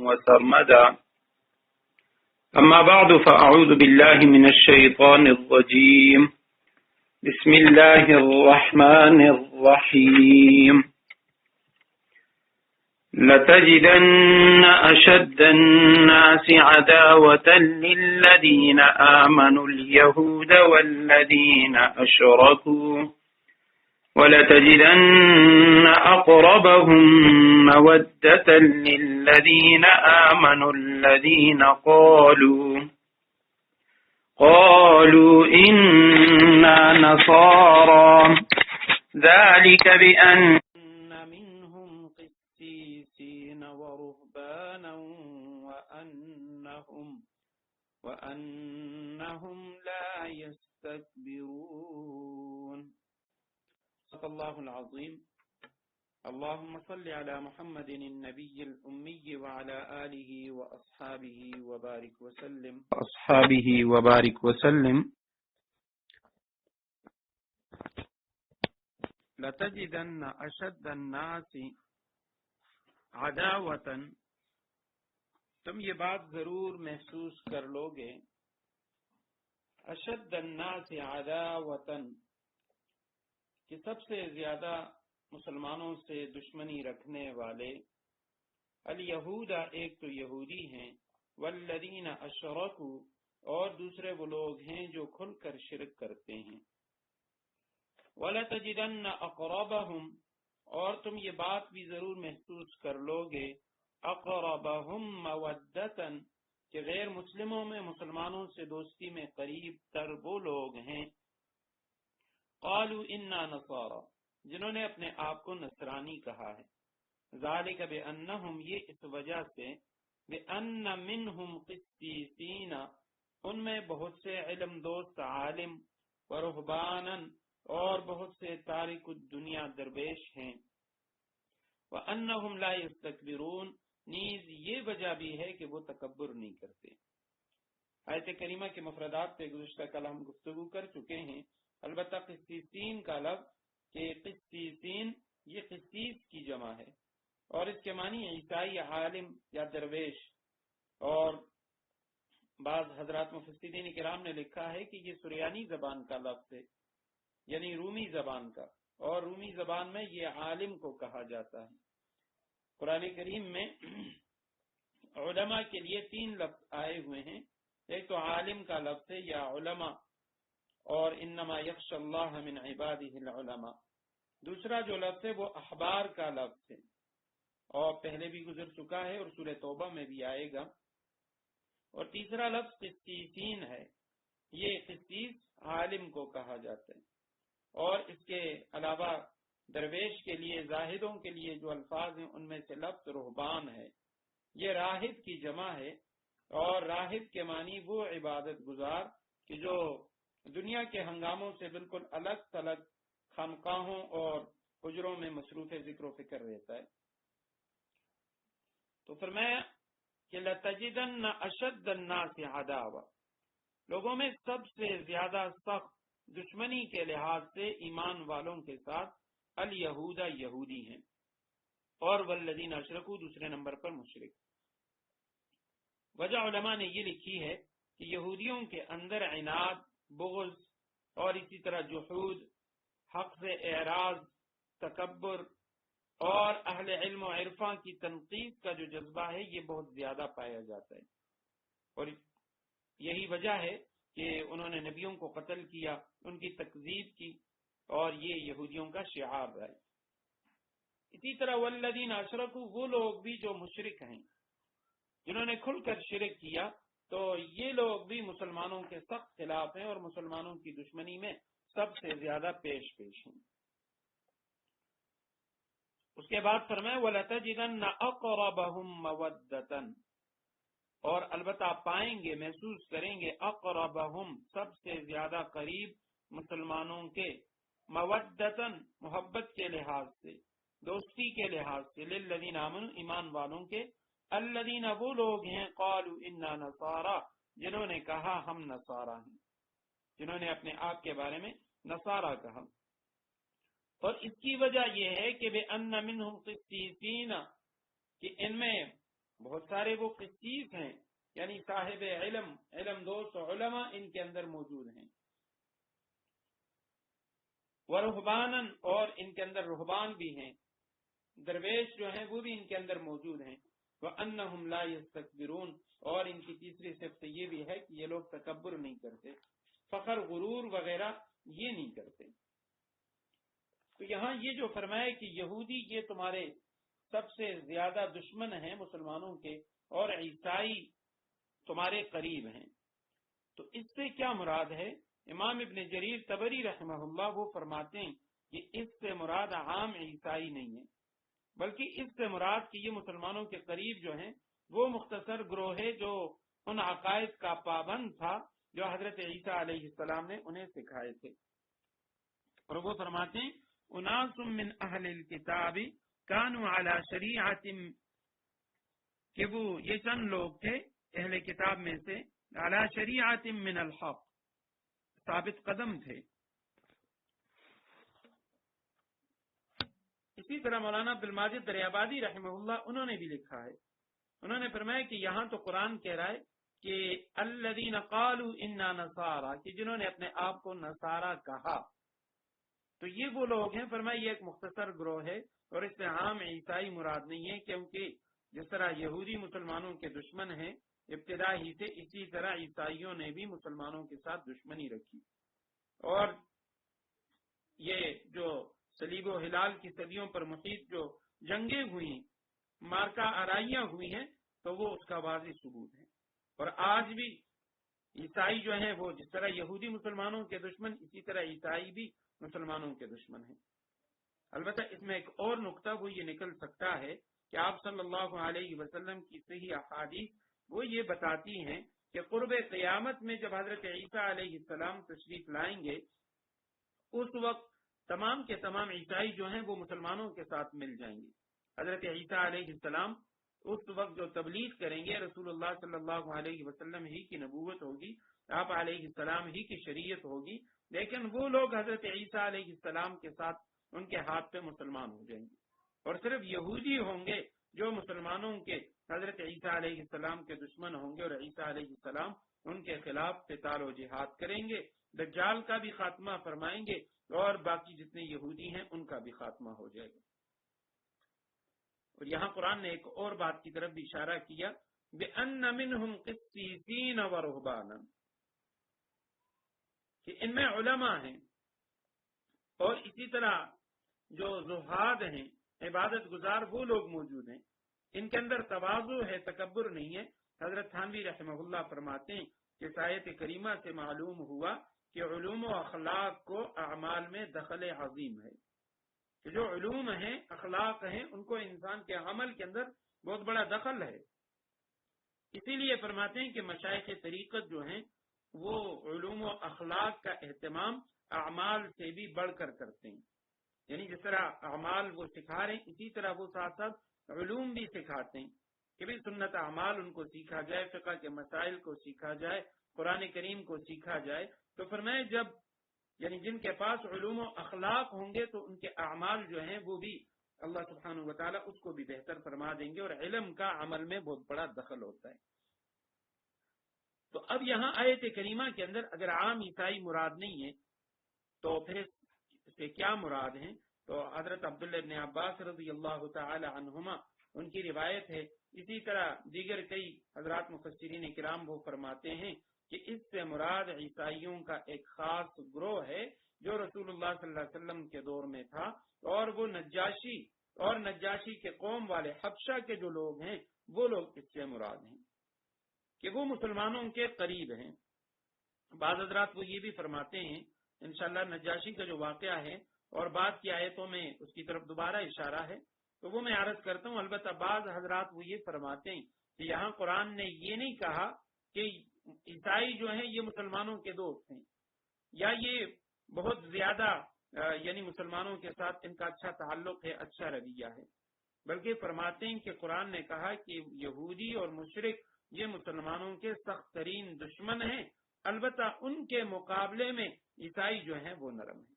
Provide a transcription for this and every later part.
وسرمدا. أما بعد فأعوذ بالله من الشيطان الرجيم. بسم الله الرحمن الرحيم. لتجدن أشد الناس عداوة للذين آمنوا اليهود والذين أشركوا ولتجدن أقربهم مودة للذين آمنوا الذين قالوا إنا نصارى ذلك بأن منهم قسيسين ورهبانا وأنهم لا يستكبرون. صدق الله العظيم. اللهم صل على محمد النبي الأمي وعلى آله وأصحابه وبارك وسلم. لتجدن أشد الناس عداوة، تم یہ بات ضرور محسوس کر لو گے، اشد الناس عداوة، کہ سب سے زیادہ مسلمانوں سے دشمنی رکھنے والے الیہود، ایک تو یہودی ہیں، والذین اشرکوا، اور دوسرے وہ لوگ ہیں جو کھل کر شرک کرتے ہیں، وَلَتَجِدَنَّ أَقْرَبَهُمْ، اور تم یہ بات بھی ضرور محسوس کر لو گے، أَقْرَبَهُمْ مَوَدَّةً، کہ غیر مسلموں میں مسلمانوں سے دوستی میں قریب تر وہ لوگ ہیں، قالوا انا نصارى، جنہوں نے اپنے آپ کو نصرانی کہا ہے، ذالک بأنہم، یہ اس وجہ سے، بأن منہم قسیسین، ان میں بہت سے علم دوست عالم، ورہبانا، اور بہت سے تارک الدنیا درویش ہیں، وأنہم لا یستکبرون، نیز یہ وجہ بھی ہے کہ وہ تکبر نہیں کرتے۔ آیت کریمہ کے مفردات پہ گزشتہ کل ہم گفتگو کر چکے ہیں۔ البتہ قسیسین کا لفظ، کہ قسیسین یہ قسیس کی جمع ہے، اور اس کے معنی عیسائی عالم یا درویش، اور بعض حضرات مفسرین کرام نے لکھا ہے کہ یہ سریانی زبان کا لفظ ہے، یعنی رومی زبان کا، اور رومی زبان میں یہ عالم کو کہا جاتا ہے۔ قرآن کریم میں علماء کے لیے 3 لفظ آئے ہوئے ہیں، ایک تو عالم کا لفظ ہے یا علماء، اور انما یخشی اللہ من عبادہ العلماء۔ دوسرا جو لفظ ہے وہ احبار کا لفظ ہے، اور پہلے بھی گزر چکا ہے اور سورہ توبہ میں بھی آئے گا۔ اور تیسرا لفظ قسیسین ہے، یہ قسیس عالم کو کہا جاتا ہے۔ اور اس کے علاوہ درویش کے لیے، زاہدوں کے لیے جو الفاظ ہیں ان میں سے لفظ رہبان ہے، یہ راہب کی جمع ہے، اور راہب کے معنی وہ عبادت گزار کہ جو دنیا کے ہنگاموں سے بالکل الگ تھلگ خانقاہوں اور حجروں میں مصروف ذکر و فکر رہتا ہے۔ تو فرمایا کہ لَتَجِدَنَّ أَشَدَّ النَّاسِ عَدَاوَةً، لوگوں میں سب سے زیادہ سخت دشمنی کے لحاظ سے ایمان والوں کے ساتھ الیہود، یہودی ہیں، اور والذین اشرکوا، دوسرے نمبر پر مشرک۔ وجہ علماء نے یہ لکھی ہے کہ یہودیوں کے اندر عناد، بغض، اور اسی طرح جحود، حق سے اعراض، تکبر، اور اہل علم و عرفاں کی تنقید کا جو جذبہ ہے یہ بہت زیادہ پایا جاتا ہے، اور یہی وجہ ہے کہ انہوں نے نبیوں کو قتل کیا، ان کی تکذیب کی، اور یہ یہودیوں کا شعار ہے۔ اسی طرح والذین اشرکوا، وہ لوگ بھی جو مشرک ہیں، جنہوں نے کھل کر شرک کیا، تو یہ لوگ بھی مسلمانوں کے سخت خلاف ہیں اور مسلمانوں کی دشمنی میں سب سے زیادہ پیش ہیں۔ اس کے بعد فرمایا وَلَتَجِدَنَّ أَقْرَبَهُمْ مَوَدَّةً، اور البتہ پائیں گے، محسوس کریں گے، أَقْرَبَهُمْ، سب سے زیادہ قریب مسلمانوں کے، مَوَدَّةً، محبت کے لحاظ سے، دوستی کے لحاظ سے، لِلَّذِينَ آمَنُوا، ایمان والوں کے، الذین، وہ لوگ ہیں، قالوا انا نصارى، جنہوں نے کہا ہم نصارہ ہیں، جنہوں نے اپنے آپ کے بارے میں نصارہ کہا۔ اور اس کی وجہ یہ ہے کہ بِأَنَّ مِنْهُمْ قِسِّيسِينَ، کہ ان میں بہت سارے وہ قسیس ہیں، یعنی صاحب علم، علم دوست علماء ان کے اندر موجود ہیں، ورہبانن، اور ان کے اندر رہبان بھی ہیں، درویش جو ہیں وہ بھی ان کے اندر موجود ہیں، وَأَنَّهُمْ لَا يَسْتَكْبِرُونَ، اور ان کی تیسری صفت یہ بھی ہے کہ یہ لوگ تکبر نہیں کرتے، فخر غرور وغیرہ یہ نہیں کرتے۔ تو یہاں یہ جو فرمایا کہ یہودی یہ تمہارے سب سے زیادہ دشمن ہیں مسلمانوں کے، اور عیسائی تمہارے قریب ہیں، تو اس سے کیا مراد ہے؟ امام ابن جریر طبری رحمہ اللہ وہ فرماتے ہیں کہ اس سے مراد عام عیسائی نہیں ہے، بلکہ اس سے مراد کہ یہ مسلمانوں کے قریب جو ہیں وہ مختصر گروہ ہے جو ان عقائد کا پابند تھا جو حضرت عیسیٰ علیہ السلام نے انہیں سکھائے تھے۔ اور وہ فرماتے ہیں اناس من اہل الکتاب کانوا علی شریعت، کہ وہ یہ چند لوگ تھے اہل کتاب میں سے، علی شریعت من الحق، ثابت قدم تھے۔ اسی طرح مولانا عبدالماجد دریابادی رحمہ اللہ انہوں نے بھی لکھا ہے، انہوں نے فرمایا کہ یہاں تو قرآن کہہ رہا ہے کہ الذین قالوا انا نصارى، کہ جنہوں نے اپنے آپ کو نصارہ کہا، تو یہ وہ لوگ ہیں، فرمایا یہ ایک مختصر گروہ ہے، اور اس سے عام عیسائی مراد نہیں ہے، کیونکہ جس طرح یہودی مسلمانوں کے دشمن ہیں ابتدا ہی سے، اسی طرح عیسائیوں نے بھی مسلمانوں کے ساتھ دشمنی رکھی، اور یہ جو صلیب و ہلال کی صدیوں پر محیط جو جنگیں ہوئی، مارکہ آرائیاں ہوئی ہیں، تو وہ اس کا واضح ثبوت ہے۔ اور آج بھی عیسائی جو ہیں وہ جس طرح یہودی مسلمانوں کے دشمن، اسی طرح عیسائی بھی مسلمانوں کے دشمن ہیں۔ البتہ اس میں ایک اور نقطہ وہ یہ نکل سکتا ہے کہ آپ صلی اللہ علیہ وسلم کی صحیح احادیث وہ یہ بتاتی ہیں کہ قرب قیامت میں جب حضرت عیسیٰ علیہ السلام تشریف لائیں گے، اس وقت تمام کے تمام عیسائی جو ہیں وہ مسلمانوں کے ساتھ مل جائیں گے۔ حضرت عیسیٰ علیہ السلام اس وقت جو تبلیغ کریں گے، رسول اللہ صلی اللہ علیہ وسلم ہی کی نبوت ہوگی، آپ علیہ السلام ہی کی شریعت ہوگی، لیکن وہ لوگ حضرت عیسیٰ علیہ السلام کے ساتھ ان کے ہاتھ پہ مسلمان ہو جائیں گے، اور صرف یہودی ہوں گے جو مسلمانوں کے حضرت عیسیٰ علیہ السلام کے دشمن ہوں گے، اور عیسیٰ علیہ السلام ان کے خلاف قتال و جہاد کریں گے، دجال کا بھی خاتمہ فرمائیں گے، اور باقی جتنے یہودی ہیں ان کا بھی خاتمہ ہو جائے گا۔ اور یہاں قرآن نے ایک اور بات کی طرف بھی اشارہ کیا، بِأَنَّ مِنْهُمْ قِسِّيسِينَ وَرُهْبَانًا، کہ ان میں علماء ہیں، اور اسی طرح جو زہاد ہیں، عبادت گزار وہ لوگ موجود ہیں، ان کے اندر تواضع ہے، تکبر نہیں ہے۔ حضرت تھانوی رحمہ اللہ فرماتے ہیں کہ اس آیت کریمہ سے معلوم ہوا کہ علوم و اخلاق کو اعمال میں دخل عظیم ہے، کہ جو علوم ہیں، اخلاق ہیں، ان کو انسان کے عمل کے اندر بہت بڑا دخل ہے۔ اسی لیے فرماتے ہیں کہ مشائخ طریقت جو ہیں وہ علوم و اخلاق کا اہتمام اعمال سے بھی بڑھ کر کرتے ہیں، یعنی جس طرح اعمال وہ سکھا رہے ہیں، اسی طرح وہ ساتھ ساتھ علوم بھی سکھاتے ہیں کہ بھی سنت اعمال ان کو سیکھا جائے، فقہ کے مسائل کو سیکھا جائے، قرآن کریم کو سیکھا جائے۔ تو فرمائے جب یعنی جن کے پاس علوم و اخلاق ہوں گے تو ان کے اعمال جو ہیں وہ بھی اللہ سبحانہ و تعالیٰ اس کو بھی بہتر فرما دیں گے، اور علم کا عمل میں بہت بڑا دخل ہوتا ہے۔ تو اب یہاں آیت کریمہ کے اندر اگر عام عیسائی مراد نہیں ہے تو پھر اس سے کیا مراد ہیں؟ تو حضرت عبداللہ ابن عباس رضی اللہ تعالی عنہما ان کی روایت ہے، اسی طرح دیگر کئی حضرات مفسرین کرام وہ فرماتے ہیں کہ اس سے مراد عیسائیوں کا ایک خاص گروہ ہے جو رسول اللہ صلی اللہ علیہ وسلم کے دور میں تھا، اور وہ نجاشی اور نجاشی کے قوم والے حبشہ کے جو لوگ ہیں وہ لوگ اس سے مراد ہیں کہ وہ مسلمانوں کے قریب ہیں۔ بعض حضرات وہ یہ بھی فرماتے ہیں، انشاءاللہ نجاشی کا جو واقعہ ہے اور بعد کی آیتوں میں اس کی طرف دوبارہ اشارہ ہے تو وہ میں عرض کرتا ہوں، البتہ بعض حضرات وہ یہ فرماتے ہیں کہ یہاں قرآن نے یہ نہیں کہا کہ عیسائی جو ہیں یہ مسلمانوں کے دوست ہیں یا یہ بہت زیادہ یعنی مسلمانوں کے ساتھ ان کا اچھا تعلق ہے، اچھا رویہ ہے، بلکہ فرماتے ہیں کہ قرآن نے کہا کہ یہودی اور مشرک یہ مسلمانوں کے سخت ترین دشمن ہیں، البتہ ان کے مقابلے میں عیسائی جو ہیں وہ نرم ہیں۔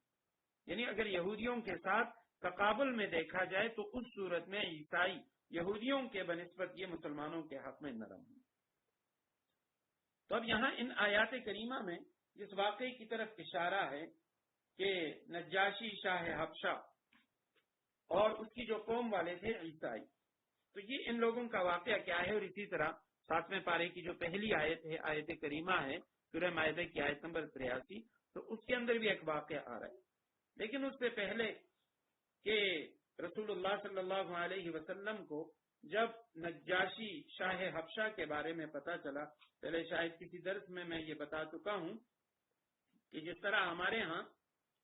یعنی اگر یہودیوں کے ساتھ تقابل میں دیکھا جائے تو اس صورت میں عیسائی یہودیوں کے بنسبت یہ مسلمانوں کے حق میں نرم ہیں۔ تو اب یہاں ان آیات کریمہ میں جس واقعے کی طرف اشارہ ہے کہ نجاشی شاہ حبشہ اور اس کی جو قوم والے تھے عیسائی، تو یہ ان لوگوں کا واقعہ کیا ہے، اور اسی طرح 7ویں پارے کی جو پہلی آیت ہے، آیت کریمہ ہے سورہ مائدہ کی آیت نمبر 83، تو اس کے اندر بھی ایک واقعہ آ رہا ہے۔ لیکن اس سے پہلے کہ رسول اللہ صلی اللہ علیہ وسلم کو جب نجاشی شاہ حبشہ کے بارے میں پتا چلا، پہلے شاید کسی درس میں یہ بتا چکا ہوں کہ جس طرح ہمارے ہاں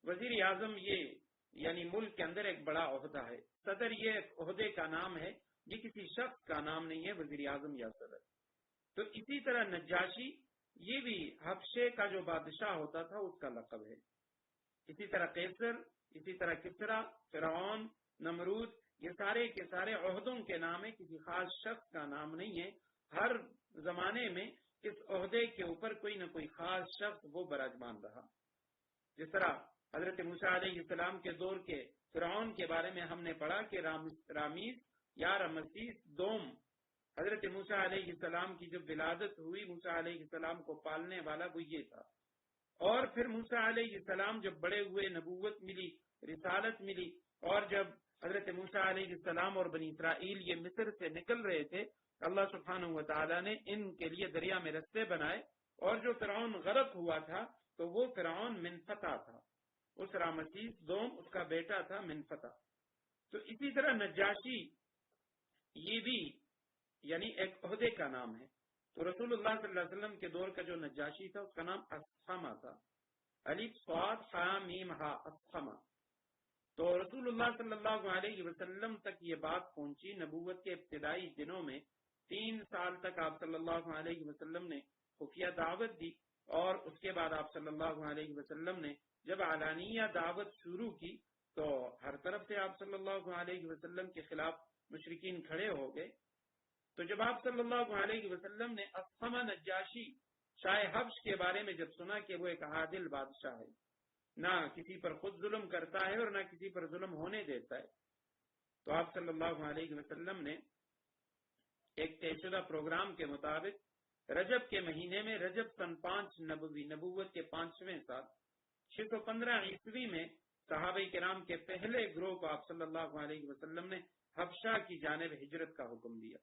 وزیر اعظم یہ یعنی ملک کے اندر ایک بڑا عہدہ ہے، صدر یہ ایک عہدے کا نام ہے، یہ کسی شخص کا نام نہیں ہے وزیر اعظم یا صدر۔ تو اسی طرح نجاشی یہ بھی حبشے کا جو بادشاہ ہوتا تھا اس کا لقب ہے۔ اسی طرح قیصر، اسی طرح کسرا، فرعون، نمرود، یہ سارے کے سارے عہدوں کے نام ہے، کسی خاص شخص کا نام نہیں ہے۔ ہر زمانے میں اس عہدے کے اوپر کوئی نہ کوئی خاص شخص وہ براجمان رہا۔ جس طرح حضرت موسیٰ علیہ السلام کے دور کے فرعون کے بارے میں ہم نے پڑھا کہ رامیز یا رمسیس دوم، حضرت موسیٰ علیہ السلام کی جب ولادت ہوئی، موسیٰ علیہ السلام کو پالنے والا وہ یہ تھا، اور پھر موسیٰ علیہ السلام جب بڑے ہوئے، نبوت ملی، رسالت ملی، اور جب حضرت موسیٰ علیہ السلام اور بنی اسرائیل یہ مصر سے نکل رہے تھے، اللہ سبحانہ و تعالیٰ نے ان کے لیے دریا میں رستے بنائے، اور جو فرعون غرق ہوا تھا تو وہ فرعون منفتح تھا، اس رامسیس دوم اس کا بیٹا تھا منفتح۔ تو اسی طرح نجاشی یہ بھی یعنی ایک عہدے کا نام ہے۔ تو رسول اللہ صلی اللہ علیہ وسلم کے دور کا جو نجاشی تھا اس کا نام اسحمہ تھا، الف صاد ح میم ہا، اسحمہ۔ تو رسول اللہ صلی اللہ علیہ وسلم تک یہ بات پہنچی نبوت کے ابتدائی دنوں میں، 3 سال تک آپ صلی اللہ علیہ وسلم نے خفیہ دعوت دی، اور اس کے بعد آپ صلی اللہ علیہ وسلم نے جب علانیہ دعوت شروع کی تو ہر طرف سے آپ صلی اللہ علیہ وسلم کے خلاف مشرکین کھڑے ہو گئے۔ تو جب آپ صلی اللہ علیہ وسلم نے اسحمہ نجاشی شاہ حبش کے بارے میں جب سنا کہ وہ ایک عادل بادشاہ ہے، نہ کسی پر خود ظلم کرتا ہے اور نہ کسی پر ظلم ہونے دیتا ہے، تو آپ صلی اللہ علیہ وسلم نے ایک طے شدہ پروگرام کے مطابق رجب کے مہینے میں، رجب سن 5 نبوی، نبوت کے 5ویں سال 615 عیسوی میں، صحابہ کرام کے پہلے گروہ کو آپ صلی اللہ علیہ وسلم نے حبشہ کی جانب ہجرت کا حکم دیا،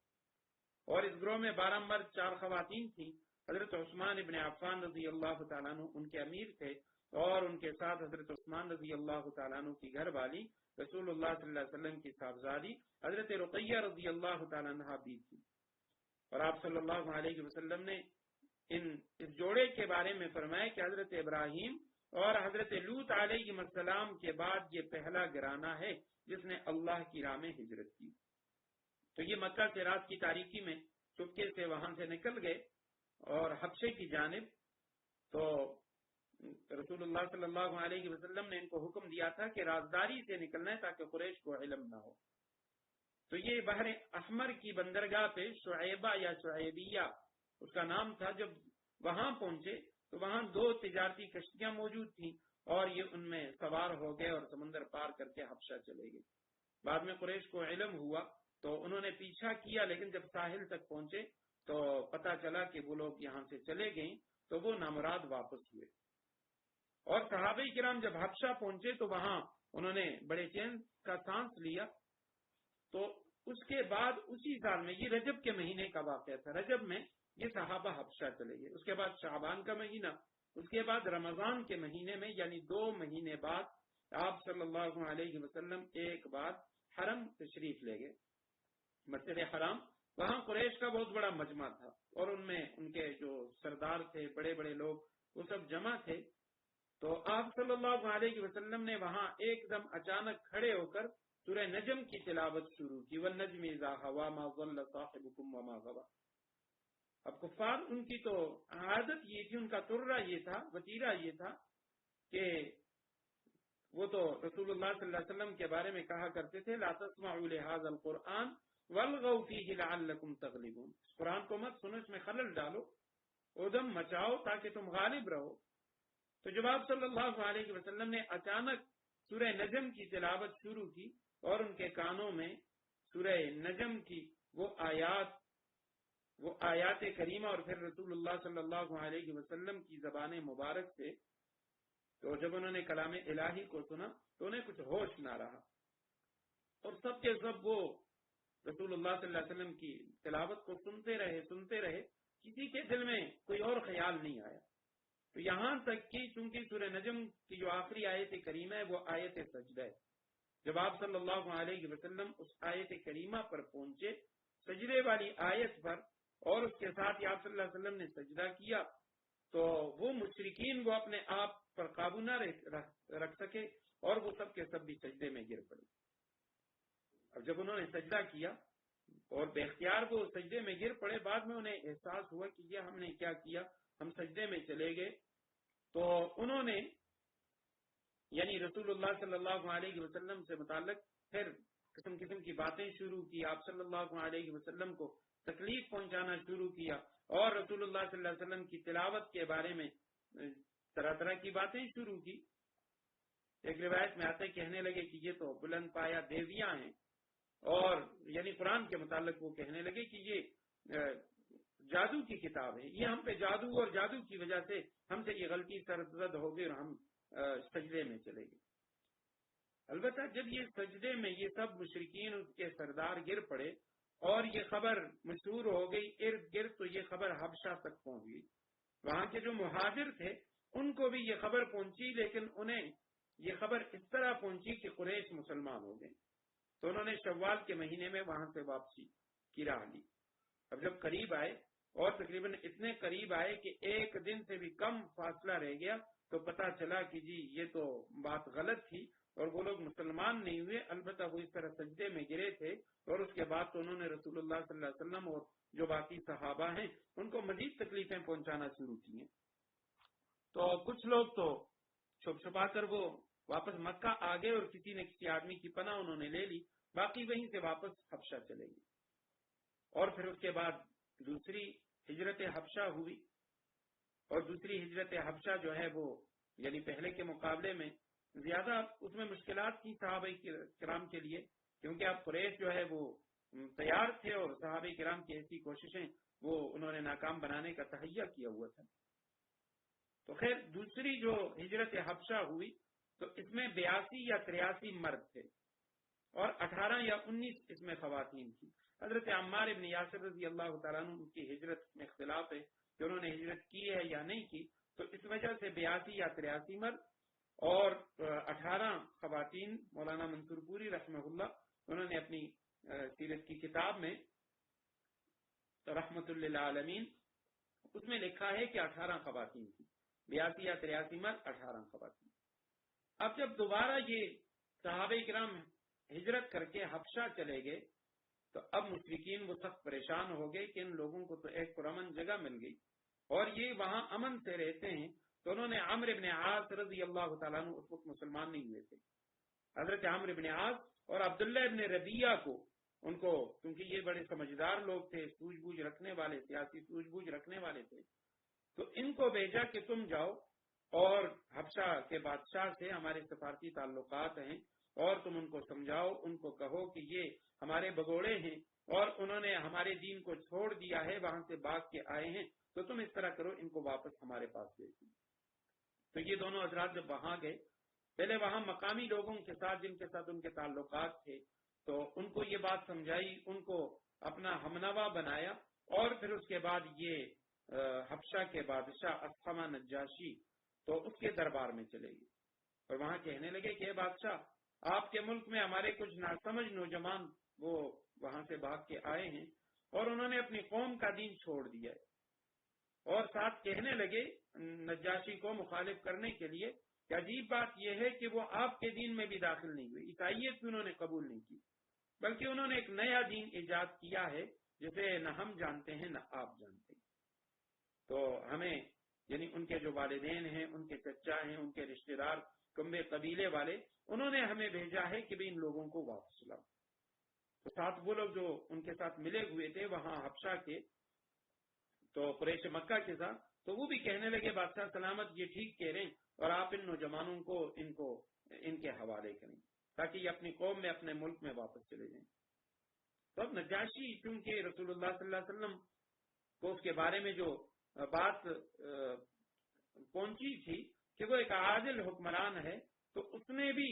اور اس گروہ میں 12 مرد 4 خواتین تھیں۔ حضرت عثمان ابن عفان رضی اللہ تعالیٰ عنہ ان کے امیر تھے، اور ان کے ساتھ حضرت عثمان رضی اللہ تعالیٰ عنہ کی گھر والی رسول اللہ صلی اللہ علیہ وسلم کی صاحبزادی حضرت رقیہ رضی اللہ تعالیٰ عنہ بھی تھی۔ اور آپ صلی اللہ علیہ وسلم نے اس جوڑے کے بارے میں فرمایا کہ حضرت ابراہیم اور حضرت لوط علیہ السلام کے بعد یہ پہلا گھرانہ ہے جس نے اللہ کی راہ میں ہجرت کی۔ تو یہ مکہ سے رات کی تاریکی میں چپکے سے وہاں سے نکل گئے اور حبشے کی جانب۔ تو رسول اللہ صلی اللہ علیہ وسلم نے ان کو حکم دیا تھا کہ رازداری سے نکلنا ہے تاکہ قریش کو علم نہ ہو۔ تو یہ بحر احمر کی بندرگاہ پہ شعیبہ یا شعیبیہ اس کا نام تھا، جب وہاں پہنچے تو وہاں 2 تجارتی کشتیاں موجود تھیں، اور یہ ان میں سوار ہو گئے اور سمندر پار کر کے حبشہ چلے گئے۔ بعد میں قریش کو علم ہوا تو انہوں نے پیچھا کیا، لیکن جب ساحل تک پہنچے تو پتا چلا کہ وہ لوگ یہاں سے چلے گئے، تو وہ نامراد واپس ہوئے۔ اور صحابہ کرام جب حبشہ پہنچے تو وہاں انہوں نے بڑے چین کا سانس لیا۔ تو اس کے بعد اسی سال میں، یہ رجب کے مہینے کا واقعہ تھا، رجب میں یہ صحابہ حبشہ چلے گئے، اس کے بعد شعبان کا مہینہ، اس کے بعد رمضان کے مہینے میں یعنی 2 مہینے بعد آپ صلی اللہ علیہ وسلم ایک بار حرم تشریف لے گئے، مسجد حرام۔ وہاں قریش کا بہت بڑا مجمع تھا، اور ان میں ان کے جو سردار تھے، بڑے بڑے لوگ، وہ سب جمع تھے۔ تو آپ صلی اللہ علیہ وسلم نے وہاں ایک دم اچانک کھڑے ہو کر سورہ نجم کی تلاوت شروع کی، وَالنَّجْمِ إِذَا هَوَىٰ مَا ضَلَّ صَاحِبُكُمْ وَمَا غَوَىٰ۔ اب کفار ان کی تو عادت یہ تھی، ان کا طرہ یہ تھا، وتیرہ یہ تھا کہ وہ تو رسول اللہ صلی اللہ علیہ وسلم کے بارے میں کہا کرتے تھے لَا تَسْمَعُوا لِهَٰذَا الْقُرْآنِ وَالْغَوْا فِيهِ لَعَلَّكُمْ تَغْلِبُونَ، اس قرآن کو مت سنو، اس میں خلل ڈالو، ادم مچاؤ تاکہ تم غالب رہو۔ تو جب آپ صلی اللہ علیہ وسلم نے اچانک سورہ نجم کی تلاوت شروع کی اور ان کے کانوں میں سورہ نجم کی وہ آیات کریمہ اور پھر رسول اللہ صلی اللہ علیہ وسلم کی زبان مبارک سے، تو جب انہوں نے کلام الہی کو سنا تو انہیں کچھ ہوش نہ رہا، اور سب کے سب وہ رسول اللہ صلی اللہ علیہ وسلم کی تلاوت کو سنتے رہے، کسی کے دل میں کوئی اور خیال نہیں آیا۔ تو یہاں تک کہ چونکہ سورہ نجم کی جو آخری آیت کریمہ ہے وہ آیت سجدہ ہے، جب آپ صلی اللہ علیہ وسلم اس آیت کریمہ پر پہنچے، سجدے والی آیت پر، اور اس کے ساتھ ہی آپ صلی اللہ علیہ وسلم نے سجدہ کیا، تو وہ مشرکین وہ اپنے آپ پر قابو نہ رکھ سکے اور وہ سب کے سب بھی سجدے میں گر پڑے۔ اب جب انہوں نے سجدہ کیا اور بے اختیار وہ سجدے میں گر پڑے، بعد میں انہیں احساس ہوا کہ یہ ہم نے کیا کیا، ہم سجدے میں چلے گئے۔ تو انہوں نے یعنی رسول اللہ صلی اللہ علیہ وسلم سے متعلق پھر قسم قسم کی باتیں شروع کی، آپ صلی اللہ علیہ وسلم کو تکلیف پہنچانا شروع کیا، اور رسول اللہ صلی اللہ علیہ وسلم کی تلاوت کے بارے میں طرح طرح کی باتیں شروع کی۔ ایک روایت میں آتے کہنے لگے کہ یہ تو بلند پایا دیویاں ہیں، اور یعنی قرآن کے متعلق وہ کہنے لگے کہ یہ جادو کی کتاب ہے، یہ ہم پہ جادو، اور جادو کی وجہ سے ہم سے یہ غلطی سرزد ہو گئی اور ہم سجدے میں چلے گئے۔ البتہ جب یہ سجدے میں یہ سب مشرکین اس کے سردار گر پڑے اور یہ خبر مشہور ہو گئی ارد گرد، تو یہ خبر حبشہ تک پہنچ گئی۔ وہاں کے جو مہاجر تھے ان کو بھی یہ خبر پہنچی، لیکن انہیں یہ خبر اس طرح پہنچی کہ قریش مسلمان ہو گئے، تو انہوں نے شوال کے مہینے میں وہاں سے واپسی کی راہ لی۔ اب جب قریب آئے، اور تقریباً اتنے قریب آئے کہ ایک دن سے بھی کم فاصلہ رہ گیا، تو پتا چلا کہ جی یہ تو بات غلط تھی اور وہ لوگ مسلمان نہیں ہوئے، البتہ وہ اس طرح سجدے میں گرے تھے۔ اور اس کے بعد تو انہوں نے رسول اللہ صلی اللہ علیہ وسلم اور جو باقی صحابہ ہیں ان کو مزید تکلیفیں پہنچانا شروع کی ہیں۔ تو کچھ لوگ تو چھپ چھپا کر وہ واپس مکہ آ گئے، اور کسی نے کسی آدمی کی پناہ انہوں نے لے لی، باقی وہیں سے واپس حبشہ چلے گئے۔ اور پھر اس کے بعد دوسری ہجرت حبشہ ہوئی، اور دوسری ہجرت حبشہ جو ہے وہ یعنی پہلے کے مقابلے میں زیادہ اس میں مشکلات کی صحابہ کرام کے لیے، کیونکہ اب قریش جو ہے وہ تیار تھے اور صحابہ کرام کی ایسی کوششیں وہ انہوں نے ناکام بنانے کا تہیہ کیا ہوا تھا۔ تو خیر دوسری جو ہجرت حبشہ ہوئی تو اس میں 82 یا 83 مرد تھے اور 18 یا 19 اس میں خواتین تھیں۔ حضرت عمار ابن یاسر رضی اللہ تعالیٰ عنہ کی ہجرت میں اختلاف ہے کہ انہوں نے ہجرت کی ہے یا نہیں کی، تو اس وجہ سے 82 یا 83 مرد اور 18 خواتین۔ مولانا منصور پوری رحمہ اللہ انہوں نے اپنی سیرت کی کتاب میں رحمت للعالمین اس میں لکھا ہے کہ 18 خواتین تھی، 82 یا 83 مرد، 18 خواتین۔ اب جب دوبارہ یہ صحابہ کرام ہجرت کر کے حبشہ چلے گئے تو اب مشرکین وہ سخت پریشان ہو گئے کہ ان لوگوں کو تو ایک پرامن جگہ مل گئی اور یہ وہاں امن سے رہتے ہیں، تو انہوں نے عمرو ابن عاص رضی اللہ تعالیٰ عنہ اس وقت مسلمان نہیں ہوئے تھے، حضرت عمرو ابن عاص اور عبداللہ ابن ربیعہ کو، ان کو کیونکہ یہ بڑے سمجھدار لوگ تھے، سوجھ بوجھ رکھنے والے، سیاسی سوجھ بوجھ رکھنے والے تھے، تو ان کو بھیجا کہ تم جاؤ اور حبشہ کے بادشاہ سے ہمارے سفارتی تعلقات ہیں، اور تم ان کو سمجھاؤ، ان کو کہو کہ یہ ہمارے بگوڑے ہیں اور انہوں نے ہمارے دین کو چھوڑ دیا ہے، وہاں سے بھاگ کے آئے ہیں، تو تم اس طرح کرو، ان کو واپس ہمارے پاس بھیج دو۔ تو یہ دونوں حضرات جب وہاں گئے، پہلے وہاں مقامی لوگوں کے ساتھ جن کے ساتھ ان کے تعلقات تھے تو ان کو یہ بات سمجھائی، ان کو اپنا ہمنوا بنایا، اور پھر اس کے بعد یہ حبشہ کے بادشاہ اصحمہ نجاشی تو اس کے دربار میں چلے گئے اور وہاں کہنے لگے کہ اے بادشاہ، آپ کے ملک میں ہمارے کچھ ناسمجھ نوجوان وہ وہاں سے بھاگ کے آئے ہیں اور انہوں نے اپنی قوم کا دین چھوڑ دیا ہے، اور ساتھ کہنے لگے نجاشی کو مخالف کرنے کے لیے کہ عجیب بات یہ ہے کہ وہ آپ کے دین میں بھی داخل نہیں ہوئے، عیسائیت بھی انہوں نے قبول نہیں کی، بلکہ انہوں نے ایک نیا دین ایجاد کیا ہے جسے نہ ہم جانتے ہیں نہ آپ جانتے ہیں۔ تو ہمیں یعنی ان کے جو والدین ہیں، ان کے چچا ہیں، ان کے رشتہ دار کنبے قبیلے والے، انہوں نے ہمیں بھیجا ہے کہ بھی ان لوگوں کو واپس لاؤ۔ تو ساتھ وہ لوگ جو ان کے ساتھ ملے ہوئے تھے وہاں حبشہ کے، تو قریش مکہ کے ساتھ، تو وہ بھی کہنے لگے بادشاہ سلامت یہ ٹھیک کہہ رہے ہیں اور آپ ان نوجوانوں کو ان کے حوالے کریں تاکہ یہ اپنی قوم میں اپنے ملک میں واپس چلے جائیں۔ تو اب نجاشی چونکہ رسول اللہ صلی اللہ علیہ وسلم کو اس کے بارے میں جو بات پہنچی تھی کہ وہ ایک عادل حکمران ہے، تو اس نے بھی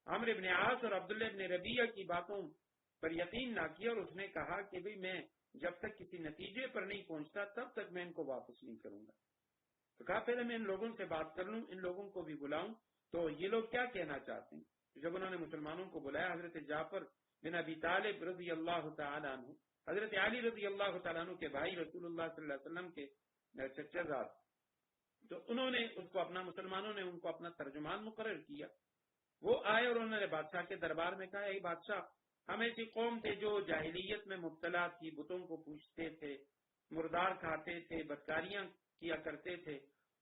عمرو بن عاص اور عبداللہ بن ربیعہ کی باتوں پر یقین نہ کیا، اور اس نے کہا کہ بھئی میں جب تک کسی نتیجے پر نہیں پہنچتا تب تک میں ان کو واپس نہیں کروں گا۔ تو کہا پہلے میں ان لوگوں سے بات کر لوں، ان لوگوں کو بھی بلاؤں تو یہ لوگ کیا کہنا چاہتے ہیں۔ جب انہوں نے مسلمانوں کو بلایا، حضرت جعفر بن ابی طالب رضی اللہ تعالیٰ عنہ، حضرت علی رضی اللہ تعالیٰ عنہ کے بھائی، رسول اللہ صلی اللہ علیہ وسلم کے چچا زاد، تو انہوں نے اس کو اپنا، مسلمانوں نے ان کو اپنا ترجمان مقرر کیا۔ وہ آئے اور انہوں نے بادشاہ کے دربار میں کہا، اے بادشاہ، ہم ایسی قوم تھے جو جاہلیت میں مبتلا تھی، بتوں کو پوجتے تھے، مردار کھاتے تھے، بدکاریاں کیا کرتے تھے،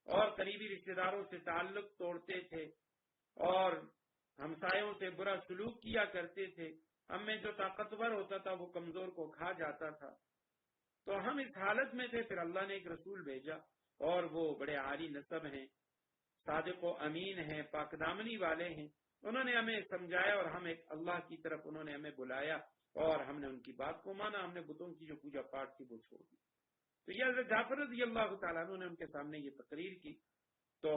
اور قریبی رشتہ داروں سے تعلق توڑتے تھے، اور ہمسایوں سے برا سلوک کیا کرتے تھے۔ ہم میں جو طاقتور ہوتا تھا وہ کمزور کو کھا جاتا تھا۔ تو ہم اس حالت میں تھے، پھر اللہ نے ایک رسول بھیجا، اور وہ بڑے عالی نسب ہیں، صادق و امین ہیں، پاک دامنی والے ہیں۔ انہوں نے ہمیں سمجھایا اور ہم ایک اللہ کی طرف انہوں نے ہمیں بلایا، اور ہم نے ان کی بات کو مانا، ہم نے بتوں کی جو پوجا پاٹ تھی وہ چھوڑ دی۔ تو یہ حضرت جعفر رضی اللہ تعالیٰ عنہ نے ان کے سامنے یہ تقریر کی، تو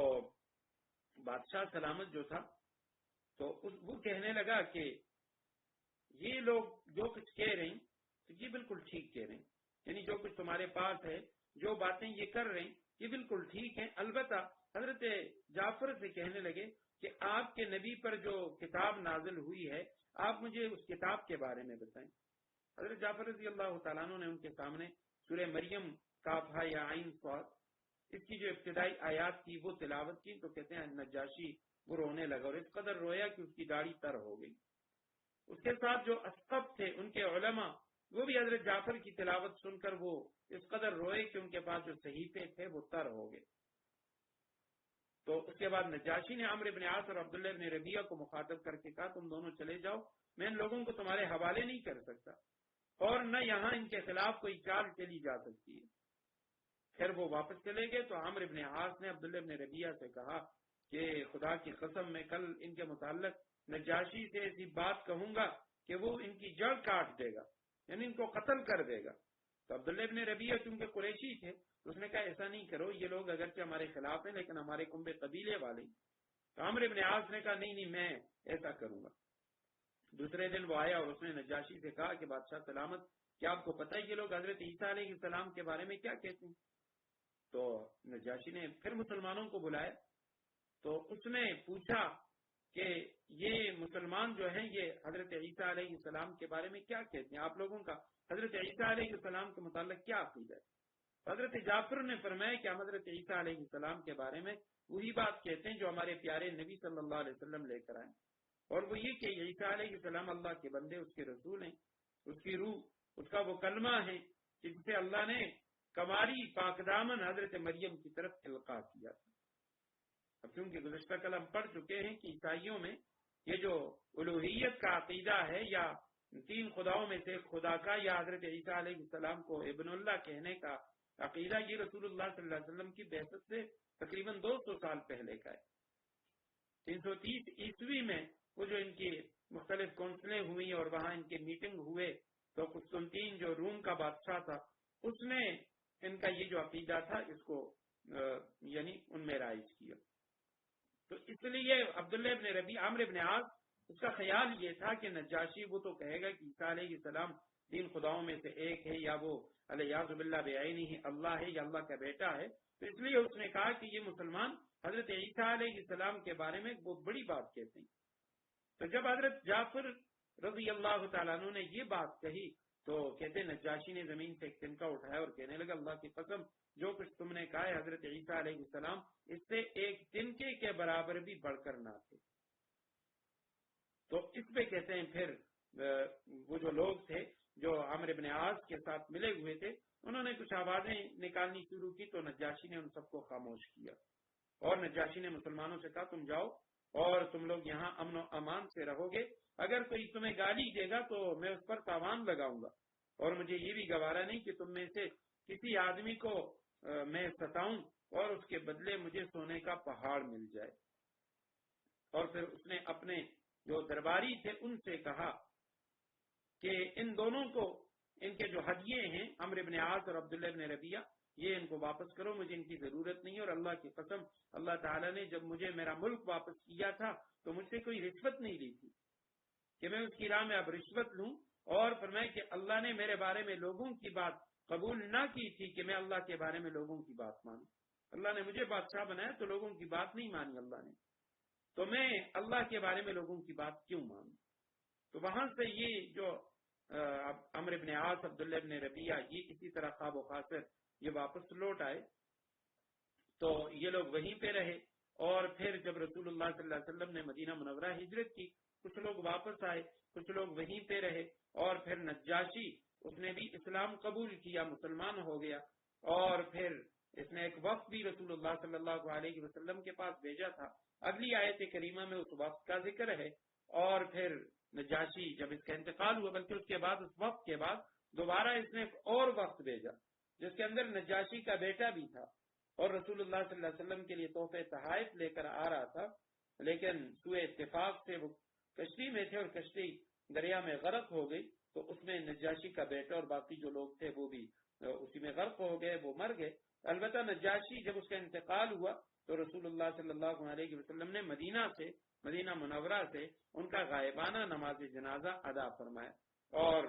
بادشاہ سلامت جو تھا تو وہ کہنے لگا کہ یہ لوگ جو کچھ کہہ رہے ہیں تو یہ بالکل ٹھیک کہہ رہے ہیں، یعنی جو کچھ تمہارے پاس ہے، جو باتیں یہ کر رہے ہیں یہ بالکل ٹھیک ہیں۔ البتہ حضرت جعفر سے کہنے لگے کہ آپ کے نبی پر جو کتاب نازل ہوئی ہے، آپ مجھے اس کتاب کے بارے میں بتائیں۔ حضرت جعفر رضی اللہ تعالیٰ عنہ نے ان کے سامنے سورہ مریم کاف ہا یا عین صاد، اس کی جو ابتدائی آیات تھی وہ تلاوت کی، تو کہتے ہیں نجاشی وہ رونے لگا، اور اس قدر رویا کہ اس کی داڑھی تر ہو گئی۔ اس کے ساتھ جو اسقف تھے ان کے علماء، وہ بھی حضرت جعفر کی تلاوت سن کر وہ اس قدر روئے کہ ان کے پاس جو صحیفے تھے وہ تر ہو گئے۔ تو اس کے بعد نجاشی نے عمرو بن عاص اور عبداللہ بن ربیعہ کو مخاطب کر کے کہا، تم دونوں چلے جاؤ، میں ان لوگوں کو تمہارے حوالے نہیں کر سکتا، اور نہ یہاں ان کے خلاف کوئی چال چلی جا سکتی ہے۔ پھر وہ واپس چلے گئے تو عمرو بن عاص نے عبداللہ بن ربیعہ سے کہا کہ خدا کی قسم میں کل ان کے متعلق نجاشی سے ایسی بات کہوں گا کہ وہ ان کی جڑ کاٹ دے گا، یعنی ان کو قتل کر دے گا۔ تو عبداللہ بن ربیعہ چونکہ قریشی تھے، اس نے کہا ایسا نہیں کرو، یہ لوگ اگرچہ ہمارے خلاف ہیں لیکن ہمارے کنبے قبیلے والے۔ تو عمرو بن عاص نے کہا نہیں میں ایسا کروں گا۔ دوسرے دن وہ آیا اور اس نے نجاشی سے کہا کہ بادشاہ سلامت، کیا آپ کو پتہ ہے یہ لوگ حضرت عیسیٰ علیہ السلام کے بارے میں کیا کہتے ہیں؟ تو نجاشی نے پھر مسلمانوں کو بلایا، تو اس نے پوچھا کہ یہ مسلمان جو ہیں یہ حضرت عیسیٰ علیہ السلام کے بارے میں کیا کہتے ہیں، آپ لوگوں کا حضرت عیسیٰ علیہ السلام کے متعلق کیا عقیدہ ہے؟ حضرت جعفر نے فرمایا کہ ہم حضرت عیسیٰ علیہ السلام کے بارے میں وہی بات کہتے ہیں جو ہمارے پیارے نبی صلی اللہ علیہ وسلم لے کر آئے، اور وہ یہ کہ عیسیٰ علیہ السلام اللہ کے بندے، اس کے رسول ہیں، اس کی روح، اس کا وہ کلمہ ہے جس سے اللہ نے کماری پاک دامن حضرت مریم کی طرف القاء کیا تھا۔ اب چونکہ گزشتہ کل ہم پڑھ چکے ہیں کہ عیسائیوں میں یہ جو الوہیت کا عقیدہ ہے، یا تین خداؤں میں سے ایک خدا کا، یا حضرت عیسیٰ علیہ السلام کو ابن اللہ کہنے کا عقیدہ، یہ رسول اللہ صلی اللہ علیہ وسلم کی بعثت سے تقریباً 200 سال پہلے کا ہے۔ 330 عیسوی میں وہ جو ان کی مختلف کونسلیں ہوئی اور وہاں ان کے میٹنگ ہوئے، تو قسطنطین جو روم کا بادشاہ تھا اس نے ان کا یہ جو عقیدہ تھا اس کو یعنی ان میں رائج کیا۔ تو اس لیے عبداللہ ابن ربیعہ، عمرو ابن عاص، اس کا خیال یہ تھا کہ نجاشی وہ تو کہے گا کہ عیسیٰ علیہ السلام تین خداؤں میں سے ایک ہے، یا وہ الیاذ باللہ بعینہ اللہ ہے، یا اللہ کا بیٹا ہے۔ تو اس لیے اس نے کہا کہ یہ مسلمان حضرت عیسیٰ علیہ السلام کے بارے میں بہت بڑی بات کہتے ہیں۔ تو جب حضرت جعفر رضی اللہ تعالیٰ عنہ نے یہ بات کہی تو کہتے نجاشی نے زمین سے ایک تنکا اٹھایا اور کہنے لگا اللہ کی قسم، جو کچھ تم نے کہا ہے حضرت عیسیٰ علیہ السلام اس سے ایک تنکے کے برابر بھی بڑھ کر نہ تھے۔ تو اس پہ کہتے ہیں پھر وہ جو لوگ تھے جو عمرو بن عاص کے ساتھ ملے ہوئے تھے، انہوں نے کچھ آوازیں نکالنی شروع کی، تو نجاشی نے ان سب کو خاموش کیا، اور نجاشی نے مسلمانوں سے کہا تم جاؤ اور تم لوگ یہاں امن و امان سے رہو گے، اگر کوئی تمہیں گالی دے گا تو میں اس پر تاوان لگاؤں گا، اور مجھے یہ بھی گوارا نہیں کہ تم میں سے کسی آدمی کو میں ستاؤں اور اس کے بدلے مجھے سونے کا پہاڑ مل جائے۔ اور پھر اس نے اپنے جو درباری تھے ان سے کہا کہ ان دونوں کو ان کے جو ہدیے ہیں عمرو بن عاص اور عبداللہ بن ربیعہ یہ ان کو واپس کرو، مجھے ان کی ضرورت نہیں ہے، اور اللہ کی قسم اللہ تعالیٰ نے جب مجھے میرا ملک واپس کیا تھا تو مجھ سے کوئی رشوت نہیں لی تھی کہ میں اس کی راہ میں اب رشوت لوں، اور فرمائے کہ اللہ نے میرے بارے میں لوگوں کی بات قبول نہ کی تھی کہ میں اللہ کے بارے میں لوگوں کی بات مانوں، اللہ نے مجھے بادشاہ بنایا تو لوگوں کی بات نہیں مانی اللہ نے، تو میں اللہ کے بارے میں لوگوں کی بات کیوں مانوں؟ تو وہاں سے یہ جو عمرو بن عاص عبداللہ بن ربیعہ یہ اسی طرح خواب و خاطر یہ واپس لوٹ آئے، تو یہ لوگ وہیں پہ رہے، اور پھر جب رسول اللہ صلی اللہ علیہ وسلم نے مدینہ منورہ ہجرت کی کچھ لوگ واپس آئے، کچھ لوگ وہیں پہ رہے، اور پھر نجاشی اس نے بھی اسلام قبول کیا، مسلمان ہو گیا، اور پھر اس نے ایک وقت بھی رسول اللہ صلی اللہ علیہ وسلم کے پاس بھیجا تھا، اگلی آیت کریمہ میں اس وقت کا ذکر ہے، اور پھر نجاشی جب اس کا انتقال ہوا بلکہ اس کے بعد اس وقت کے بعد دوبارہ اس نے ایک اور وقت بھیجا جس کے اندر نجاشی کا بیٹا بھی تھا، اور رسول اللہ صلی اللہ علیہ وسلم کے لیے تحفے تحائف لے کر آ رہا تھا، لیکن سوء اتفاق سے وہ کشتی میں تھے اور کشتی دریا میں غرق ہو گئی، تو اس میں نجاشی کا بیٹا اور باقی جو لوگ تھے وہ بھی اسی میں غرق ہو گئے، وہ مر گئے۔ البتہ نجاشی جب اس کا انتقال ہوا تو رسول اللہ صلی اللہ علیہ وسلم نے مدینہ منورہ سے ان کا غائبانہ نماز جنازہ ادا فرمایا، اور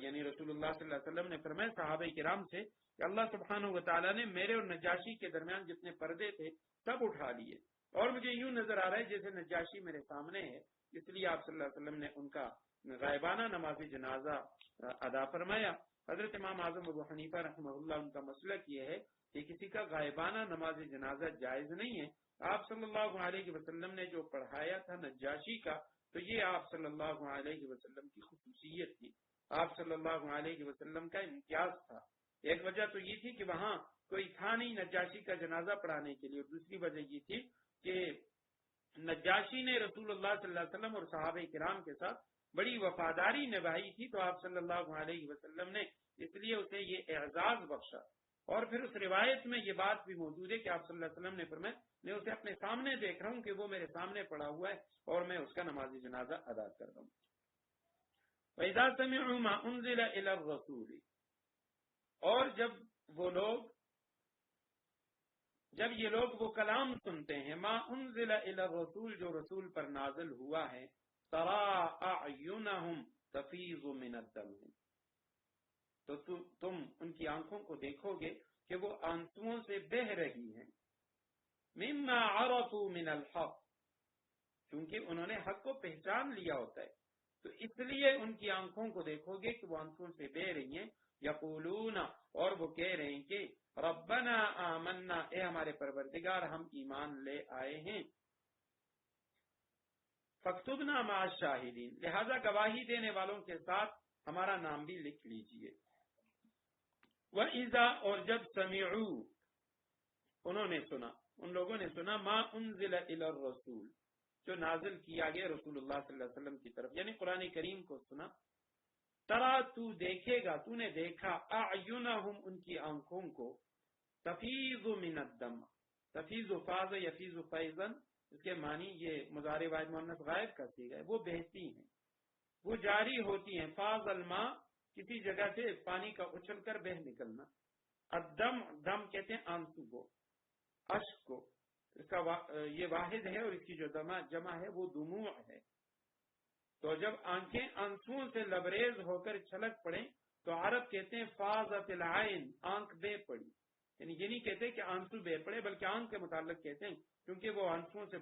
یعنی رسول اللہ صلی اللہ علیہ وسلم نے فرمایا صحابہ کرام سے کہ اللہ سبحانہ و تعالیٰ نے میرے اور نجاشی کے درمیان جتنے پردے تھے سب اٹھا لیے، اور مجھے یوں نظر آ رہا ہے جیسے نجاشی میرے سامنے ہے، اس لیے آپ صلی اللہ علیہ وسلم نے ان کا غائبانہ نماز جنازہ ادا فرمایا۔ حضرت امام اعظم ابو حنیفہ رحمہ اللہ ان کا مسلک یہ ہے کہ کسی کا غائبانہ نماز جنازہ جائز نہیں ہے۔ آپ صلی اللہ علیہ وسلم نے جو پڑھایا تھا نجاشی کا تو یہ آپ صلی اللہ علیہ وسلم کی خصوصیت تھی، آپ صلی اللہ علیہ وسلم کا امتیاز تھا۔ ایک وجہ تو یہ تھی کہ وہاں کوئی تھا نہیں نجاشی کا جنازہ پڑھانے کے لیے، اور دوسری وجہ یہ تھی کہ نجاشی نے رسول اللہ صلی اللہ علیہ وسلم اور صحابہ کرام کے ساتھ بڑی وفاداری نبھائی تھی، تو آپ صلی اللہ علیہ وسلم نے اس لیے اسے یہ اعزاز بخشا۔ اور پھر اس روایت میں یہ بات بھی موجود ہے کہ آپ صلی اللہ علیہ وسلم نے فرمایا میں اسے اپنے سامنے دیکھ رہا ہوں کہ وہ میرے سامنے پڑا ہوا ہے اور میں اس کا نماز جنازہ ادا کر رہا ہوں۔ وَإِذَا سَمِعُوا مَا أُنزِلَ إِلَى الرَّسُولِ، اور جب یہ لوگ وہ کلام سنتے ہیں ما انزل الی الرسول جو رسول پر نازل ہوا ہے، ترى اعینہم تفیض من الدم، تو تم ان کی آنکھوں کو دیکھو گے کہ وہ آنسوؤں سے بہہ رہی ہیں، مما عرفوا من الحق، کیونکہ انہوں نے حق کو پہچان لیا ہوتا ہے تو اس لیے ان کی آنکھوں کو دیکھو گے کہ وہ آنسوؤں سے بہہ رہی ہیں۔ یقولون، اور وہ کہہ رہے ہیں کہ ربنا آمنا، اے ہمارے پروردگار ہم ایمان لے آئے ہیں، فاکتبنا مع الشاہدین، لہذا گواہی دینے والوں کے ساتھ ہمارا نام بھی لکھ لیجئے۔ وَإِذَا، اور جب سمعوا، انہوں نے سنا، ان لوگوں نے سنا ما انزل الی الرسول جو نازل کیا گیا رسول اللہ صلی اللہ علیہ وسلم کی طرف، یعنی قرآن کریم کو سنا، ترا تو دیکھے گا، تو نے دیکھا، اعینہم ان کی آنکھوں کو، تفیض من الدم، تفیض فاض یفیض فیضا، اس کے معنی یہ مضارع واحد مؤنث غائب کا صیغہ ہے، وہ بہتی ہیں، وہ جاری ہوتی ہیں، فاض الماء کسی جگہ سے پانی کا اچھل کر بہ نکلنا، الدم، دم کہتے ہیں آنسو کو، اشک کو، اس کا یہ واحد ہے اور اس کی جو جمع ہے وہ دموع ہے۔ تو جب آنکھیں آنسوؤں سے لبریز ہو کر چھلک پڑیں تو عرب کہتے ہیں فاضت العین، آنکھ بے پڑی، یعنی یہ نہیں کہتے کہ آنسو بے پڑے بلکہ آنکھ کے متعلق کہتے ہیں کیونکہ وہ آنسوؤں سے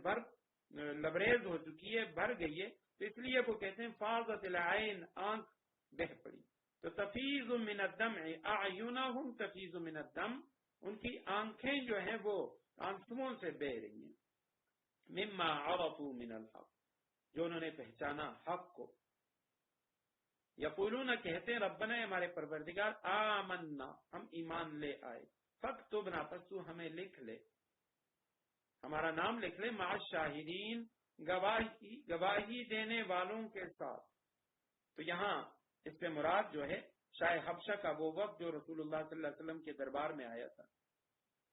لبریز ہو چکی ہے، بھر گئی ہے، تو اس لیے وہ کہتے ہیں فاضت العین، آنکھ بہ پڑی۔ تو تفیض من الدم، اعینہم تفیض من الدم، ان کی آنکھیں جو ہیں وہ آنسوؤں سے بہ رہی ہیں، مما عرفوا من الحق، جو انہوں نے پہچانا حق کو، یقولون کہتے ہیں ربنا ہمارے پروردگار آمنا ہم ایمان لے آئے، فاکتبنا پس تو ہمیں لکھ لے، ہمارا نام لکھ لے، مع الشاہدین گواہی دینے والوں کے ساتھ۔ تو یہاں اس پہ مراد جو ہے شاہ حبشہ کا وہ وقت جو رسول اللہ صلی اللہ علیہ وسلم کے دربار میں آیا تھا،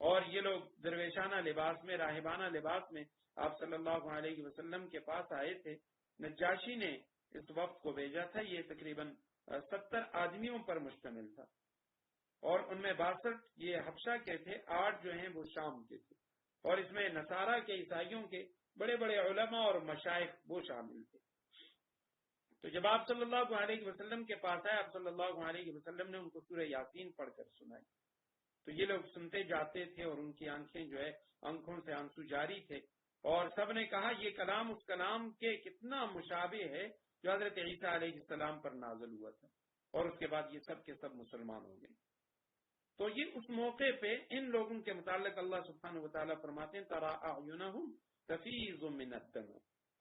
اور یہ لوگ درویشانہ لباس میں، راہبانہ لباس میں آپ صلی اللہ علیہ وسلم کے پاس آئے تھے۔ نجاشی نے اس وقت کو بھیجا تھا، یہ تقریباً 70 آدمیوں پر مشتمل تھا، اور ان میں 62 یہ حبشہ کے تھے، 8 جو ہیں وہ شام کے تھے، اور اس میں نصارہ کے، عیسائیوں کے بڑے بڑے علماء اور مشائخ وہ شامل تھے۔ تو جب آپ صلی اللہ علیہ وسلم کے پاس آئے، آپ صلی اللہ علیہ وسلم نے ان کو سورہ یاسین پڑھ کر سنائی، تو یہ لوگ سنتے جاتے تھے اور ان کی آنکھیں جو ہے آنکھوں سے آنسو جاری تھے، اور سب نے کہا یہ کلام اس کلام کے کتنا مشابہ ہے جو حضرت عیسیٰ علیہ السلام پر نازل ہوا تھا، اور اس کے بعد یہ سب کے سب مسلمان ہو گئے۔ تو یہ اس موقع پہ ان لوگوں کے متعلق اللہ سبحانہ و تعالیٰ فرماتے ہیں ترى اعینہم تفیض من الدم،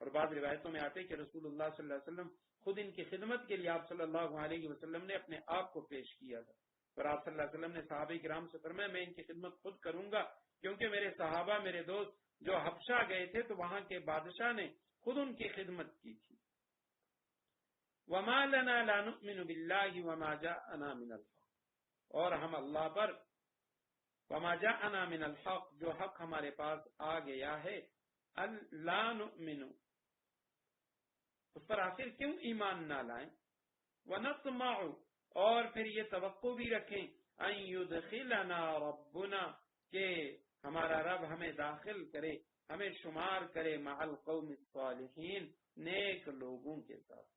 اور بعض روایتوں میں آتے کہ رسول اللہ صلی اللہ علیہ وسلم خود ان کی خدمت کے لیے آپ صلی اللہ علیہ وسلم نے اپنے آپ کو پیش کیا تھا، اور آپ صلی اللہ علیہ وسلم نے صحابہ کرام سے فرمایا میں ان کی خدمت خود کروں گا، کیونکہ میرے صحابہ، میرے دوست جو حبشہ گئے تھے تو وہاں کے بادشاہ نے خود ان کی خدمت کی تھی۔ وما لنا لا نؤمن باللہ وما جاءنا من الحق، اور ہم اللہ پر وما جاءنا من الحق، جو حق ہمارے پاس آ گیا ہے، لا نؤمن، اس پر آخر کیوں ایمان نہ لائیں، ونطمع، اور پھر یہ توقع بھی رکھیں، ان یدخلنا ربنا، کہ ہمارا رب ہمیں داخل کرے، ہمیں شمار کرے، مع القوم الصالحین، نیک لوگوں کے ساتھ۔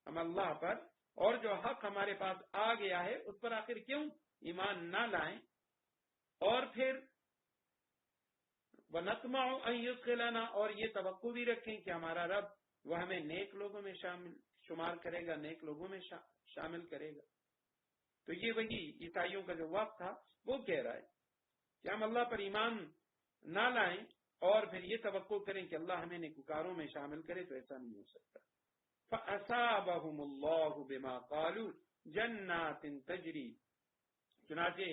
ہم اللہ پر اور جو حق ہمارے پاس آ گیا ہے اس پر آخر کیوں ایمان نہ لائیں، اور پھر وَنَطْمَعُ أَن يُدْخِلَنَا، اور یہ توقع بھی رکھیں کہ ہمارا رب وہ ہمیں نیک لوگوں میں شمار کرے گا، نیک لوگوں میں شامل کرے گا۔ تو یہ وہی عیسائیوں کا جو وقت تھا وہ کہہ رہا ہے کہ ہم اللہ پر ایمان نہ لائیں اور پھر یہ توقع کریں کہ اللہ ہمیں نیکوکاروں میں شامل کرے، تو ایسا نہیں ہو سکتا۔ فَأَصَابَهُمُ اللَّهُ بِمَا قَالُوا جَنَّاتٍ تَجْرِي، چنانچہ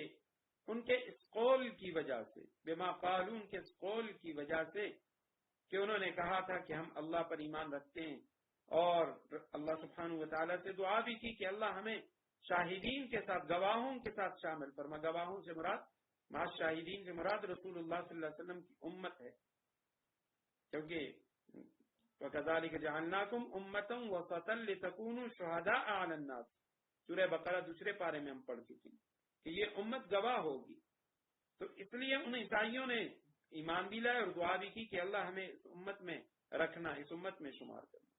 ان کے اس قول کی وجہ سے، بما قالوا، ان کے اس قول کی وجہ سے کہ انہوں نے کہا تھا کہ ہم اللہ پر ایمان رکھتے ہیں، اور اللہ سبحانہ و تعالیٰ سے دعا بھی کی کہ اللہ ہمیں شاہدین کے ساتھ، گواہوں کے ساتھ شامل فرما۔ گواہوں سے مراد، مع شاہدین سے مراد رسول اللہ صلی اللہ علیہ وسلم کی امت ہے، کیونکہ وَكَذَلِكَ جَعَلْنَاكُمْ أُمَّةً وَسَطًا لِتَكُونُوا شُهَدَاءَ عَلَى النَّاسِ، سورہ بقرہ دوسرے پارے میں ہم پڑھ چکے ہیں کہ یہ امت گواہ ہوگی۔ تو اس لیے ان عیسائیوں نے ایمان بھی لائے اور دعا بھی کی کہ اللہ ہمیں اس امت میں رکھنا، اس امت میں شمار کرنا۔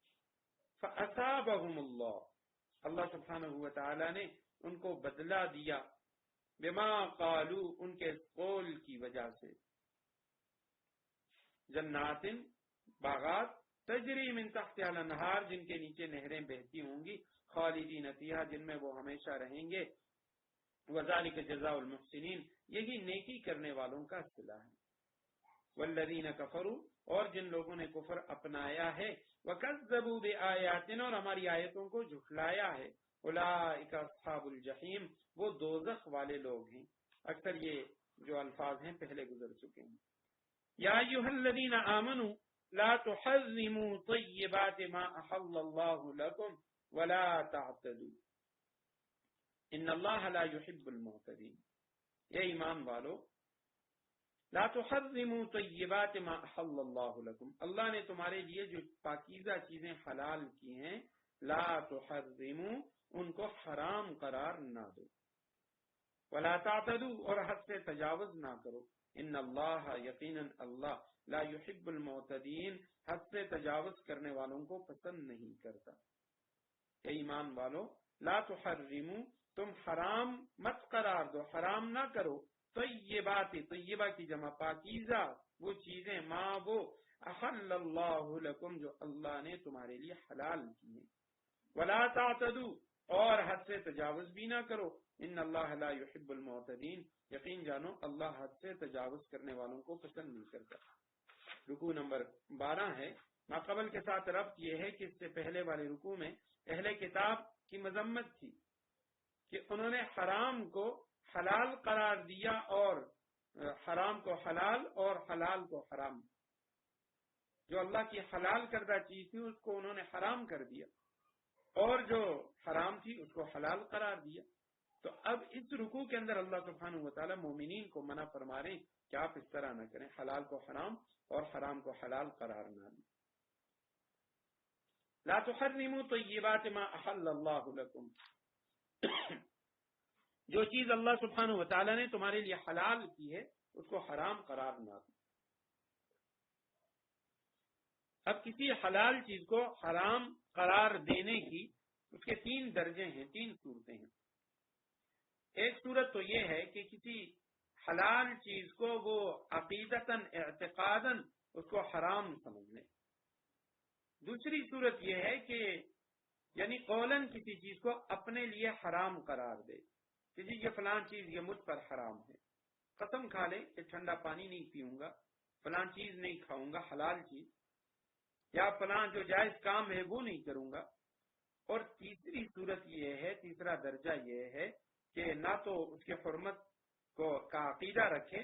فَأَصَابَهُمُ اللَّهُ، اللہ سبحانہ و تعالی نے ان کو بدلہ دیا، بما قالوا، ان کے قول کی وجہ سے، جنات، باغات، تجری من تحتها الانہار، جن کے نیچے نہریں بہتی ہوں گی، خالدین فیہا، جن میں وہ ہمیشہ رہیں گے، وذالک جزاء المحسنین، یہی نیکی کرنے والوں کا صلہ ہے۔ والذین کفروا، اور جن لوگوں نے کفر اپنایا ہے، وکذبوا بآیاتنا، اور ہماری آیتوں کو جھٹلایا ہے، اولئک اصحاب الجحیم، وہ دوزخ والے لوگ ہیں۔ اکثر یہ جو الفاظ ہیں پہلے گزر چکے ہیں۔ یا ایھا الذین آمنوا لا تحرموا طیبات ما احل اللہ لکم ولا تعتدوا ان اللہ لا يحب المعتدین، یہ ایمان والو، لا تحرموا طیبات ما احل اللہ لکم، اللہ نے تمہارے لیے جو پاکیزہ چیزیں حلال کی ہیں، لا تحرموا، ان کو حرام قرار نہ دو، ولا تعتدوا، اور حد سے تجاوز نہ کرو، ان اللہ، یقیناً اللہ، لا يحب المعتدین، حد سے تجاوز کرنے والوں کو پسند نہیں کرتا۔ کہ ایمان والو، لا تحرموا، تم حرام مت قرار دو، حرام نہ کرو، طیبات، طیبہ کی جمع پاکیزہ، وہ چیزیں، ما وہ، احل اللہ لکم، جو اللہ نے تمہارے لیے حلال کی ہیں، ولا تعتدوا، اور حد سے تجاوز بھی نہ کرو، ان اللہ لا يحب المعتدین، یقین جانو اللہ حد سے تجاوز کرنے والوں کو پسند نہیں کرتا۔ رکوع نمبر 12 ہے، ماقبل کے ساتھ ربط یہ ہے کہ اس سے پہلے والے رکوع میں اہل کتاب کی مذمت تھی کہ انہوں نے حرام کو حلال قرار دیا، اور حرام کو حلال اور حلال کو حرام، جو اللہ کی حلال کردہ چیز تھی اس کو انہوں نے حرام کر دیا، اور جو حرام تھی اس کو حلال قرار دیا۔ تو اب اس رکوع کے اندر اللہ سبحانہ و تعالی مومنین کو منع فرما رہے ہیں کہ آپ اس طرح نہ کریں، حلال کو حرام اور حرام کو حلال قرار نہ دیں۔ لا تحرموا طیبات ما احل اللہ لکم، جو چیز اللہ سبحانہ و تعالی نے تمہارے لیے حلال کی ہے اس کو حرام قرار نہ دو۔ اب کسی حلال چیز کو حرام قرار دینے کی اس کے 3 درجے ہیں، 3 صورتیں ہیں۔ ایک صورت تو یہ ہے کہ کسی حلال چیز کو وہ عقیدتاً اعتقاداً اس کو حرام سمجھ لیں۔ دوسری صورت یہ ہے کہ یعنی قولاً کسی چیز کو اپنے لیے حرام قرار دے کہ جی یہ فلاں چیز یہ مجھ پر حرام ہے، قسم کھا لے کہ ٹھنڈا پانی نہیں پیوں گا، فلاں چیز نہیں کھاؤں گا حلال چیز، یا فلاں جو جائز کام ہے وہ نہیں کروں گا۔ اور تیسری صورت یہ ہے، تیسرا درجہ یہ ہے کہ نہ تو اس کے حرمت کا عقیدہ رکھے،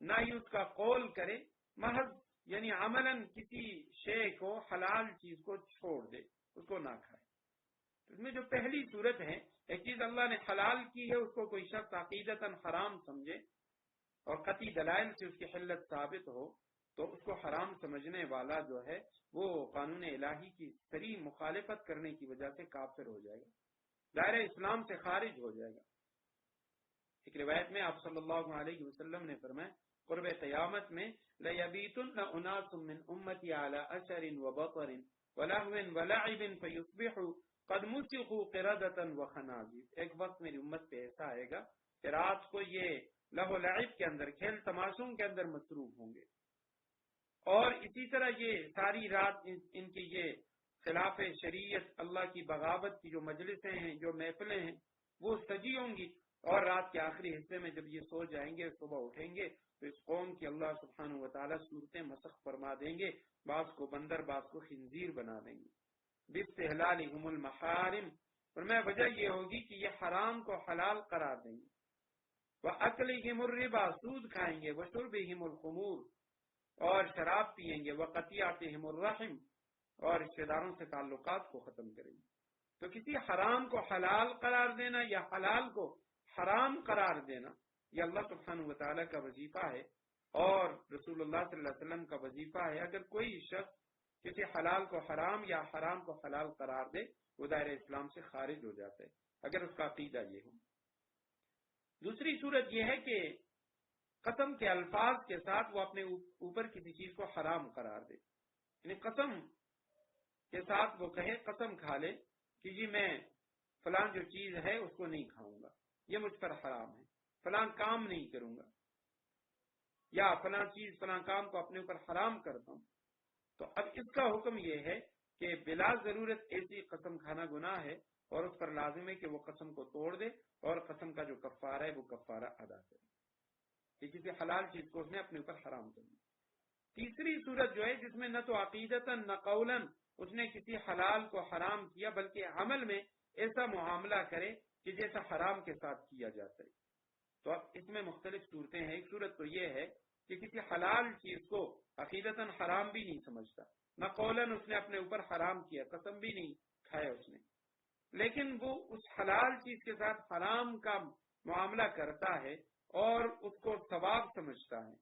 نہ ہی اس کا قول کرے، محض یعنی عملاً کسی شے کو حلال چیز کو چھوڑ دے، اس کو نہ کھائے۔ اس میں جو پہلی صورت ہے، ایک چیز اللہ نے حلال کی ہے، اس کو کوئی شخص عقیدتاً حرام سمجھے اور قطعی دلائل سے اس کی حلت ثابت ہو، تو اس کو حرام سمجھنے والا جو ہے وہ قانون الہی کی صریح مخالفت کرنے کی وجہ سے کافر ہو جائے گا، دائرہ اسلام سے خارج ہو جائے گا۔ ایک روایت میں آپ صلی اللہ علیہ وسلم نے فرمایا قرب قیامت میں لَيَبِيتُنَّ أُنَاسٌ مِّنْ أُمَّتِي عَلَىٰ أَثَرٍ وَبَطَرٍ وَلَهْوٍ وَلَعِبٍ فَيُصْبِحُوا قَدْ مُسِخُوا قِرَدَةً وَخَنَازِيرَ۔ ایک وقت میری امت پہ ایسا آئے گا کہ رات کو یہ لہو لعب کے اندر، کھیل تماشوں کے اندر مصروف ہوں گے، اور اسی طرح یہ ساری رات ان کی یہ خلاف شریعت اللہ کی بغاوت کی جو مجلسیں ہیں، جو محفلیں ہیں، وہ سجی ہوں گی، اور رات کے آخری حصے میں جب یہ سو جائیں گے، صبح اٹھیں گے تو اس قوم کی اللہ سبحانہ و تعالیٰ صورتیں مسخ فرما دیں گے، بعض کو بندر بعض کو خنزیر بنا دیں گے۔ بِاسْتِحْلَالِهُمُ الْمَحَارِمُ، اور میں وجہ یہ ہوگی کہ یہ حرام کو حلال قرار دیں گے۔ وَأَكْلِهِمُ الرِّبَا، سود کھائیں گے، وَشُرْبِهِمُ الْخُمُورُ، اور شراب پیئیں گے، وَقَطِيعَتِهِمُ الرَّحِمُ، اور رشتہ داروں سے تعلقات کو ختم کریں گے۔ تو کسی حرام کو حلال قرار دینا یا حلال کو حرام قرار دینا یہ اللہ سبحانہ و تعالیٰ کا وظیفہ ہے اور رسول اللہ صلی اللہ علیہ وسلم کا وظیفہ ہے۔ اگر کوئی شخص کسی حلال کو حرام یا حرام کو حلال قرار دے وہ دائرہ اسلام سے خارج ہو جاتا ہے، اگر اس کا عقیدہ یہ ہو۔ دوسری صورت یہ ہے کہ قسم کے الفاظ کے ساتھ وہ اپنے اوپر کسی چیز کو حرام قرار دے، یعنی قسم کے ساتھ وہ کہے، قسم کھا لے کہ جی میں فلاں جو چیز ہے اس کو نہیں کھاؤں گا، یہ مجھ پر حرام ہے، فلاں کام نہیں کروں گا، یا فلاں چیز فلاں کام کو اپنے اوپر حرام کرتا ہوں۔ تو اب اس کا حکم یہ ہے کہ بلا ضرورت ایسی قسم کھانا گناہ ہے، اور اس پر لازم ہے کہ وہ قسم کو توڑ دے اور قسم کا جو کفارہ ہے وہ کفارہ ادا کرے، کہ کسی حلال چیز کو اس نے اپنے اوپر حرام کر دیا۔ تیسری صورت جو ہے جس میں نہ تو عقیدتاً نہ قولاً اس نے کسی حلال کو حرام کیا، بلکہ عمل میں ایسا معاملہ کرے کہ جیسا حرام کے ساتھ کیا جاتا ہے۔ تو اب اس میں مختلف صورتیں ہیں۔ ایک صورت تو یہ ہے کہ کسی حلال چیز کو عقیدتاً حرام بھی نہیں سمجھتا، نہ قولاً اس نے اپنے اوپر حرام کیا، قسم بھی نہیں کھایا اس نے، لیکن وہ اس حلال چیز کے ساتھ حرام کا معاملہ کرتا ہے اور اس کو ثواب سمجھتا ہے،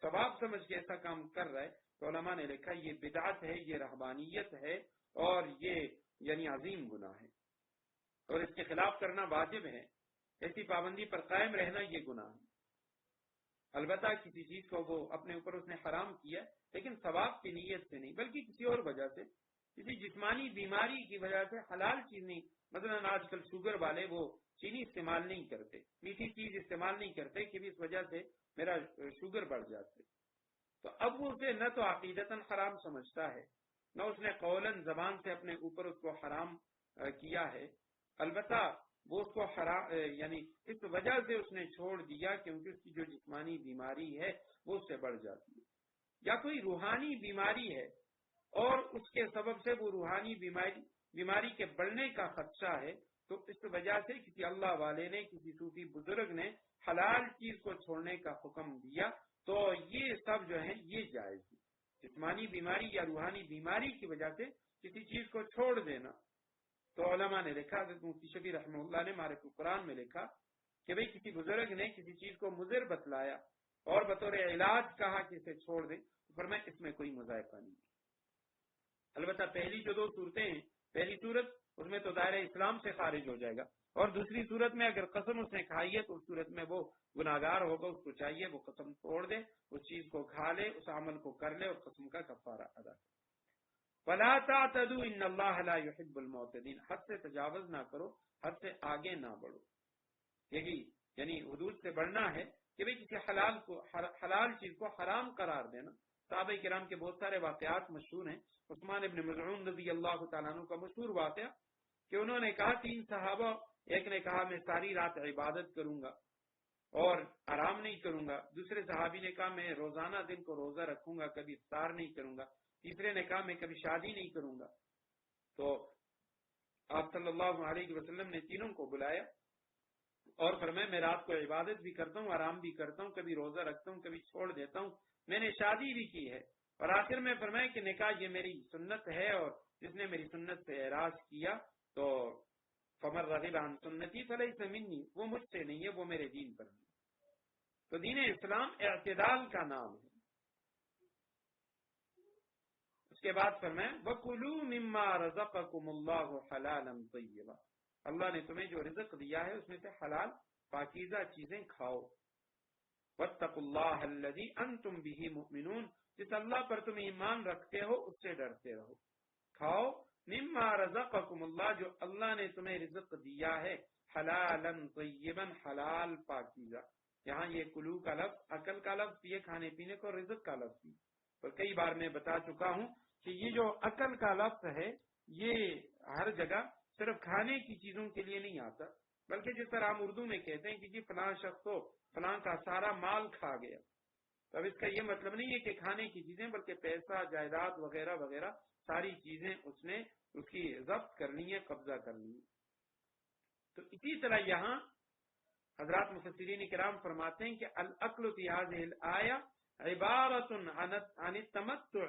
ثواب سمجھ کے ایسا کام کر رہا ہے، تو علماء نے لکھا یہ بدعت ہے، یہ رہبانیت ہے، اور یہ یعنی عظیم گناہ ہے، اور اس کے خلاف کرنا واجب ہے۔ ایسی پابندی پر قائم رہنا یہ گناہ ہے۔ البتہ کسی چیز کو وہ اپنے اوپر اس نے حرام کیا، لیکن ثواب کی نیت سے نہیں، بلکہ کسی اور وجہ سے، کسی جسمانی بیماری کی وجہ سے حلال چیز نہیں، مثلا آج کل شوگر والے وہ چینی استعمال نہیں کرتے، میٹھی چیز استعمال نہیں کرتے کہ اس وجہ سے میرا شوگر بڑھ جاتے، تو اب وہ اسے نہ تو عقیدتاً حرام سمجھتا ہے، نہ اس نے قولاً زبان سے اپنے اوپر اس کو حرام کیا ہے، البتہ وہ اس کو حرام یعنی اس وجہ سے اس نے چھوڑ دیا کیونکہ اس کی جو جسمانی بیماری ہے وہ اس سے بڑھ جاتی ہے، یا کوئی روحانی بیماری ہے اور اس کے سبب سے وہ روحانی بیماری کے بڑھنے کا خدشہ ہے، تو اس وجہ سے کسی اللہ والے نے، کسی صوفی بزرگ نے حلال چیز کو چھوڑنے کا حکم دیا، تو یہ سب جو ہے یہ جائز ہے۔ جسمانی بیماری یا روحانی بیماری کی وجہ سے کسی چیز کو چھوڑ دینا، تو علماء نے لکھا، حضرت مفتی شفیع رحمہ اللہ نے معرفت القرآن میں لکھا کہ بھئی کسی بزرگ نے کسی چیز کو مضر بتلایا اور بطور علاج کہا کہ اسے چھوڑ دیں، تو فرمایا اس میں کوئی مذائقہ نہیں ہے۔ البتہ پہلی جو 2 صورتیں ہیں، پہلی صورت اس میں تو دائرہ اسلام سے خارج ہو جائے گا، اور دوسری صورت میں اگر قسم اس نے کھائی ہے تو اس صورت میں وہ گناہگار ہوگا، اس کو چاہیے وہ قسم توڑ دے، اس چیز کو کھا لے، اس عمل کو کر لے اور قسم کا کفارہ ادا کرے۔ وَلَا تَعْتَدُوا إِنَّ اللَّهَ لَا يُحِبُّ الْمُعْتَدِينَ، حد سے تجاوز نہ کرو، حد سے آگے نہ بڑھو۔ یعنی حدود سے بڑھنا ہے کہ بھئی کسی حلال چیز کو حرام قرار دینا۔ صحابہ کرام کے بہت سارے واقعات مشہور ہیں۔ عثمان ابن مظعون رضی اللہ تعالیٰ عنہ کا مشہور واقعہ کہ انہوں نے کہا 3 صحابہ، ایک نے کہا میں ساری رات عبادت کروں گا اور آرام نہیں کروں گا، دوسرے صحابی نے کہا میں روزانہ دن کو روزہ رکھوں گا، کبھی افطار نہیں کروں گا، تیسرے نے کہا میں کبھی شادی نہیں کروں گا۔ تو آپ صلی اللہ علیہ وسلم نے تینوں کو بلایا اور فرمایا میں رات کو عبادت بھی کرتا ہوں، آرام بھی کرتا ہوں، کبھی روزہ رکھتا ہوں، کبھی چھوڑ دیتا ہوں، میں نے شادی بھی کی ہے، اور آخر میں فرمایا کہ نکاح یہ میری سنت ہے، اور جس نے میری سنت سے اعراض کیا تو فمن رغب عن سنتی فلیس منی، وہ مجھ سے نہیں ہے، وہ میرے دین پر نہیں۔ تو دین اسلام اعتدال کا نام ہے۔ اس کے بعد فرمایا وَكُلُوا مِمَّا رَزَقَكُمُ اللَّهُ حَلَالًا طَيِّبًا، اللہ نے تمہیں جو رزق دیا ہے اس میں سے حلال پاکیزہ چیزیں کھاؤ۔ وَاتَّقُوا اللَّهَ الَّذِي أَنْتُمْ بِهِ مُؤْمِنُونَ، جس اللہ پر تم ایمان رکھتے ہو اس سے ڈرتے رہو۔ کھاؤ مما رزقکم اللہ، جو اللہ نے تمہیں رزق دیا ہے، حلالا طیبا، حلال پاکیزہ۔ یہاں یہ کلو کا لفظ عقل کا لفظ، یہ کھانے پینے کو رزق کا لفظ، اور کئی بار میں بتا چکا ہوں کہ یہ جو عقل کا لفظ ہے یہ ہر جگہ صرف کھانے کی چیزوں کے لیے نہیں آتا، بلکہ جس طرح ہم اردو میں کہتے ہیں کہ جی فلاں شخص تو فلاں کا سارا مال کھا گیا، تو اب اس کا یہ مطلب نہیں ہے کہ کھانے کی چیزیں، بلکہ پیسہ، جائیداد وغیرہ وغیرہ ساری چیزیں اس نے اس کی ضبط کرنی ہے، قبضہ کرنی ہے۔ تو اسی طرح یہاں حضرات مفسرین کرام فرماتے ہیں کہ العقل فی هذه الآیہ عبارت عن التمتع،